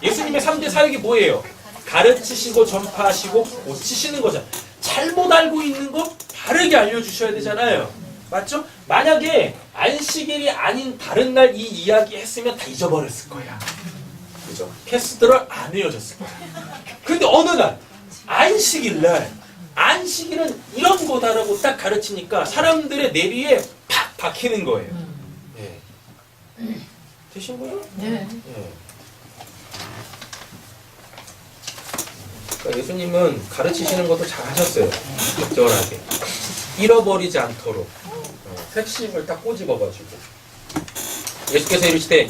예수님의 3대 사역이 뭐예요? 가르치시고 전파하시고 고치시는 거잖아요. 잘못 알고 있는 거 바르게 알려주셔야 되잖아요. 맞죠? 만약에 안식일이 아닌 다른 날 이 이야기 했으면 다 잊어버렸을 거야. 그죠? 캐스트를 안 외워졌을 거야. 근데 어느 날 안식일 날 안식일은 이런 거다라고 딱 가르치니까 사람들의 내리에 팍 박히는 거예요. 네. 되신 거예요? 네. 그러니까 예수님은 가르치시는 것도 잘 하셨어요. 적절하게. 잃어버리지 않도록 핵심을 딱 꼬집어가지고 예수께서 이르시되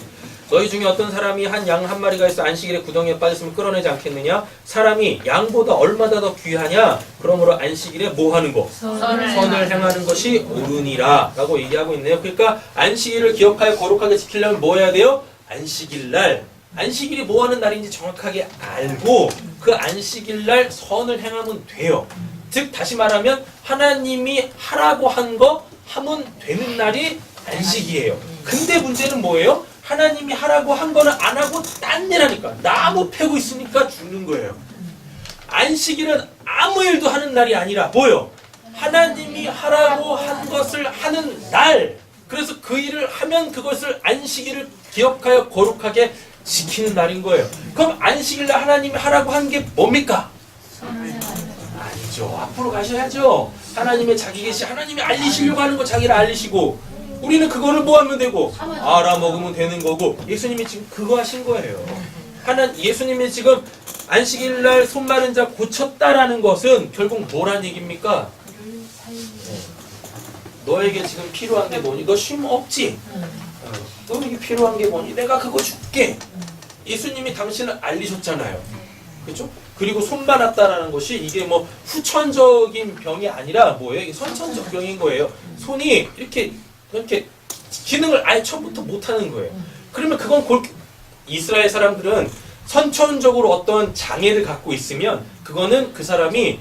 너희 중에 어떤 사람이 한 양 한 마리가 있어 안식일에 구덩이에 빠졌으면 끌어내지 않겠느냐? 사람이 양보다 얼마나 더 귀하냐? 그러므로 안식일에 뭐 하는 거? 선을 행하는 것이 옳으니라 라고 얘기하고 있네요. 그러니까 안식일을 기억하여 거룩하게 지키려면 뭐 해야 돼요? 안식일날 안식일이 뭐 하는 날인지 정확하게 알고 그 안식일날 선을 행하면 돼요. 즉 다시 말하면 하나님이 하라고 한 거 하면 되는 날이 안식이에요. 근데 문제는 뭐예요? 하나님이 하라고 한 거는 안 하고 딴 일 하니까 나무 패고 있으니까 죽는 거예요. 안식일은 아무 일도 하는 날이 아니라 뭐예요? 하나님이 하라고 한 것을 하는 날. 그래서 그 일을 하면 그것을 안식일을 기억하여 거룩하게 지키는 날인 거예요. 그럼 안식일날 하나님이 하라고 한 게 뭡니까? 아니죠. 앞으로 가셔야죠. 하나님의 자기 계시 하나님이 알리시려고 하는 거 자기를 알리시고 우리는 그거를 뭐 하면 되고 알아먹으면 되는 거고 예수님이 지금 그거 하신 거예요. 예수님이 지금 안식일날 손 마른 자 고쳤다라는 것은 결국 뭐란 얘기입니까? 너에게 지금 필요한 게 뭐니? 너 쉼 없지? 너에게 필요한 게 뭐니? 내가 그거 줄게. 예수님이 당신을 알리셨잖아요. 그렇죠? 그리고 손 많았다라는 것이 이게 뭐 후천적인 병이 아니라 뭐예요? 이게 선천적 병인 거예요. 손이 이렇게 기능을 아예 처음부터 못하는 거예요. 그러면 그건 이스라엘 사람들은 선천적으로 어떤 장애를 갖고 있으면 그거는 그 사람이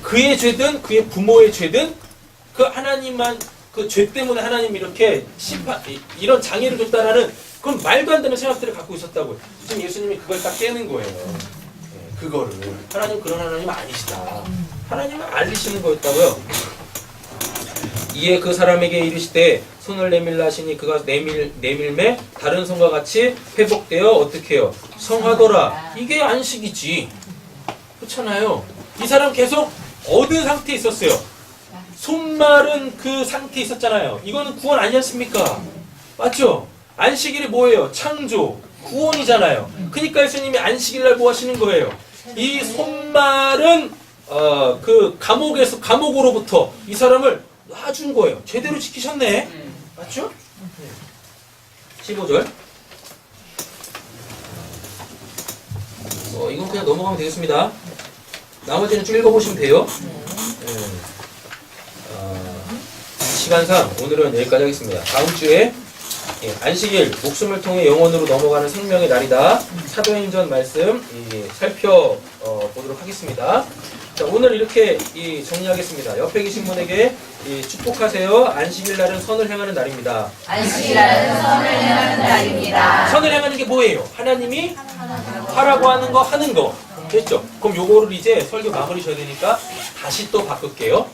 그의 죄든 그의 부모의 죄든 그 하나님만 그 죄 때문에 하나님 이렇게 이런 장애를 줬다라는 그건 말도 안 되는 생각들을 갖고 있었다고요. 지금 예수님이 그걸 딱 깨는 거예요. 그거를 하나님 그런 하나님 아니시다. 하나님은 알리시는 거였다고요. 이에 그 사람에게 이르시되 손을 내밀라 하시니 그가 내밀매 다른 손과 같이 회복되어 어떻게 해요? 성하더라. 이게 안식이지. 그렇잖아요. 이 사람 계속 어느 상태에 있었어요? 손 마른 그 상태에 있었잖아요. 이거는 구원 아니었습니까? 맞죠? 안식일이 뭐예요? 창조, 구원이잖아요. 그러니까 예수님이 안식일날 뭐 하시는 거예요? 이 손 마른 그 감옥으로부터 이 사람을 놔준 거예요. 제대로 지키셨네. 맞죠? 15절. 이건 그냥 넘어가면 되겠습니다. 나머지는 쭉 읽어보시면 돼요. 시간상 오늘은 여기까지 하겠습니다. 다음 주에 안식일 목숨을 통해 영원으로 넘어가는 생명의 날이다. 사도행전 말씀 살펴보도록 하겠습니다. 자, 오늘 이렇게 정리하겠습니다. 옆에 계신 분에게 축복하세요. 안식일 날은 선을 행하는 날입니다. 안식일날은 선을 행하는 날입니다. 선을 행하는 게 뭐예요? 하나님이 하라고 하는 거 하는 거. 됐죠? 그럼 요거를 이제 설교 마무리 져야 되니까 다시 또 바꿀게요.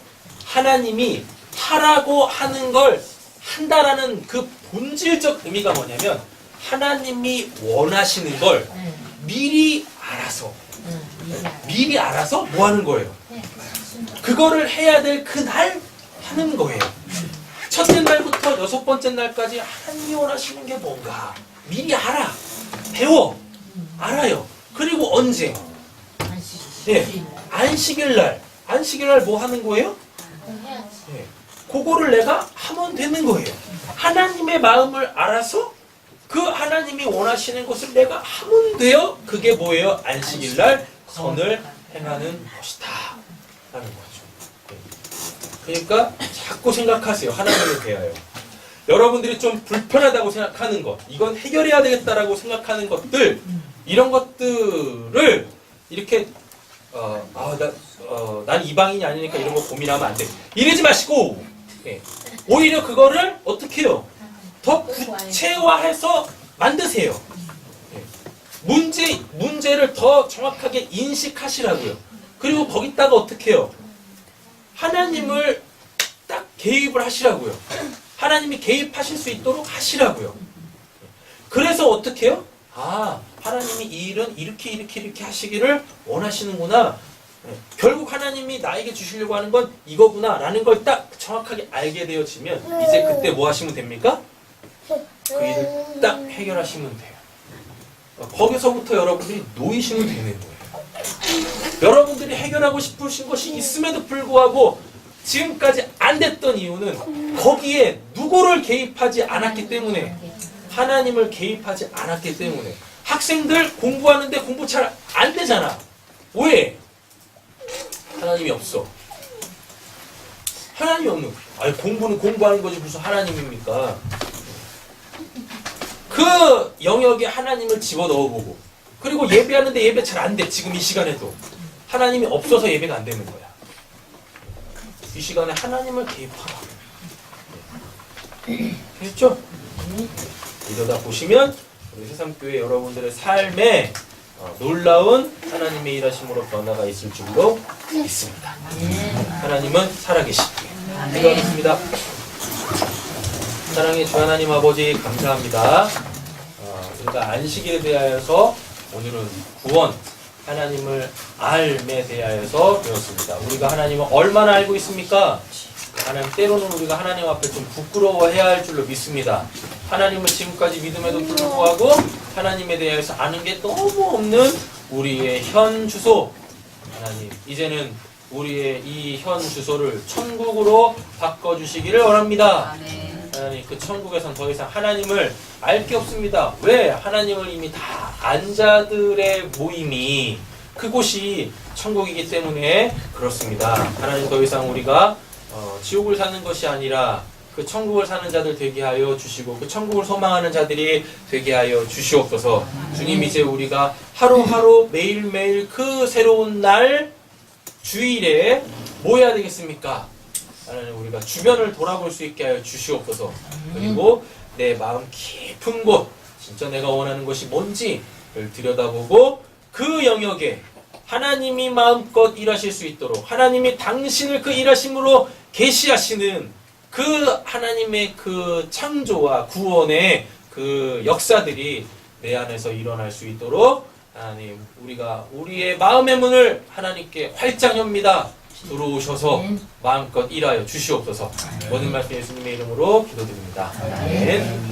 하나님이 하라고 하는 걸 한다라는 그 본질적 의미가 뭐냐면 하나님이 원하시는 걸 미리 알아서 뭐 하는 거예요? 그거를 해야 될 그날 하는 거예요. 첫째 날부터 여섯 번째 날까지 하나님이 원하시는 게 뭔가 미리 알아. 배워. 알아요. 그리고 언제? 안식일 날 뭐 하는 거예요? 그거를 내가 하면 되는 거예요. 하나님의 마음을 알아서 그 하나님이 원하시는 것을 내가 하면 돼요. 그게 뭐예요? 안식일날 선을 행하는 것이다 라는 거죠. 그러니까 자꾸 생각하세요. 하나님에 대하여. 여러분들이 좀 불편하다고 생각하는 것, 이건 해결해야 되겠다라고 생각하는 것들, 이런 것들을 이렇게 난 이방인이 아니니까 이런 거 고민하면 안 돼. 이러지 마시고 오히려 그거를 어떻게 해요? 더 구체화해서 만드세요. 문제를 더 정확하게 인식하시라고요. 그리고 거기다가 어떻게 해요? 하나님을 딱 개입을 하시라고요. 하나님이 개입하실 수 있도록 하시라고요. 그래서 어떻게 해요? 하나님이 이 일은 이렇게 하시기를 원하시는구나. 결국 하나님이 나에게 주시려고 하는 건 이거구나 라는 걸 딱 정확하게 알게 되어지면 이제 그때 뭐 하시면 됩니까? 그 일을 딱 해결하시면 돼요. 거기서부터 여러분들이 놓이시면 되는 거예요. 여러분들이 해결하고 싶으신 것이 있음에도 불구하고 지금까지 안 됐던 이유는 거기에 누구를 개입하지 않았기 때문에, 하나님을 개입하지 않았기 때문에. 학생들 공부하는데 공부 잘 안 되잖아. 왜? 하나님이 없어. 하나님이 없는 거예요. 공부는 공부하는 거지 무슨 하나님입니까? 그 영역에 하나님을 집어넣어보고, 그리고 예배하는데 예배 잘 안 돼. 지금 이 시간에도 하나님이 없어서 예배가 안 되는 거야. 이 시간에 하나님을 개입하라. 됐죠? 이러다 보시면 우리 새삼교회 여러분들의 삶에 놀라운 하나님의 일하심으로 변화가 있을 줄로 믿습니다. 하나님은 살아계시기에 기도하겠습니다. 사랑의 주 하나님 아버지 감사합니다. 우리가 안식일에 대하여서 오늘은 구원, 하나님을 알에 대하여서 배웠습니다. 우리가 하나님을 얼마나 알고 있습니까? 하나님, 때로는 우리가 하나님 앞에 좀 부끄러워해야 할 줄로 믿습니다. 하나님을 지금까지 믿음에도 불구하고 하나님에 대해서 아는 게 너무 없는 우리의 현 주소, 하나님, 이제는 우리의 이 현 주소를 천국으로 바꿔주시기를 원합니다. 하나님, 그 천국에선 더 이상 하나님을 알 게 없습니다. 왜? 하나님을 이미 다 안 자들의 모임이 그곳이 천국이기 때문에 그렇습니다. 하나님, 더 이상 우리가 지옥을 사는 것이 아니라 그 천국을 사는 자들 되게 하여 주시고, 그 천국을 소망하는 자들이 되게 하여 주시옵소서. 주님, 이제 우리가 하루하루 매일매일 그 새로운 날 주일에 뭐 해야 되겠습니까? 하나님, 우리가 주변을 돌아볼 수 있게 하여 주시옵소서. 그리고 내 마음 깊은 곳, 진짜 내가 원하는 것이 뭔지를 들여다보고 그 영역에 하나님이 마음껏 일하실 수 있도록, 하나님이 당신을 그 일하심으로 계시하시는 그 하나님의 그 창조와 구원의 그 역사들이 내 안에서 일어날 수 있도록 하나님, 우리가 우리의 마음의 문을 하나님께 활짝 엽니다. 들어오셔서 마음껏 일하여 주시옵소서. 모든 말씀 예수님의 이름으로 기도드립니다. 아멘.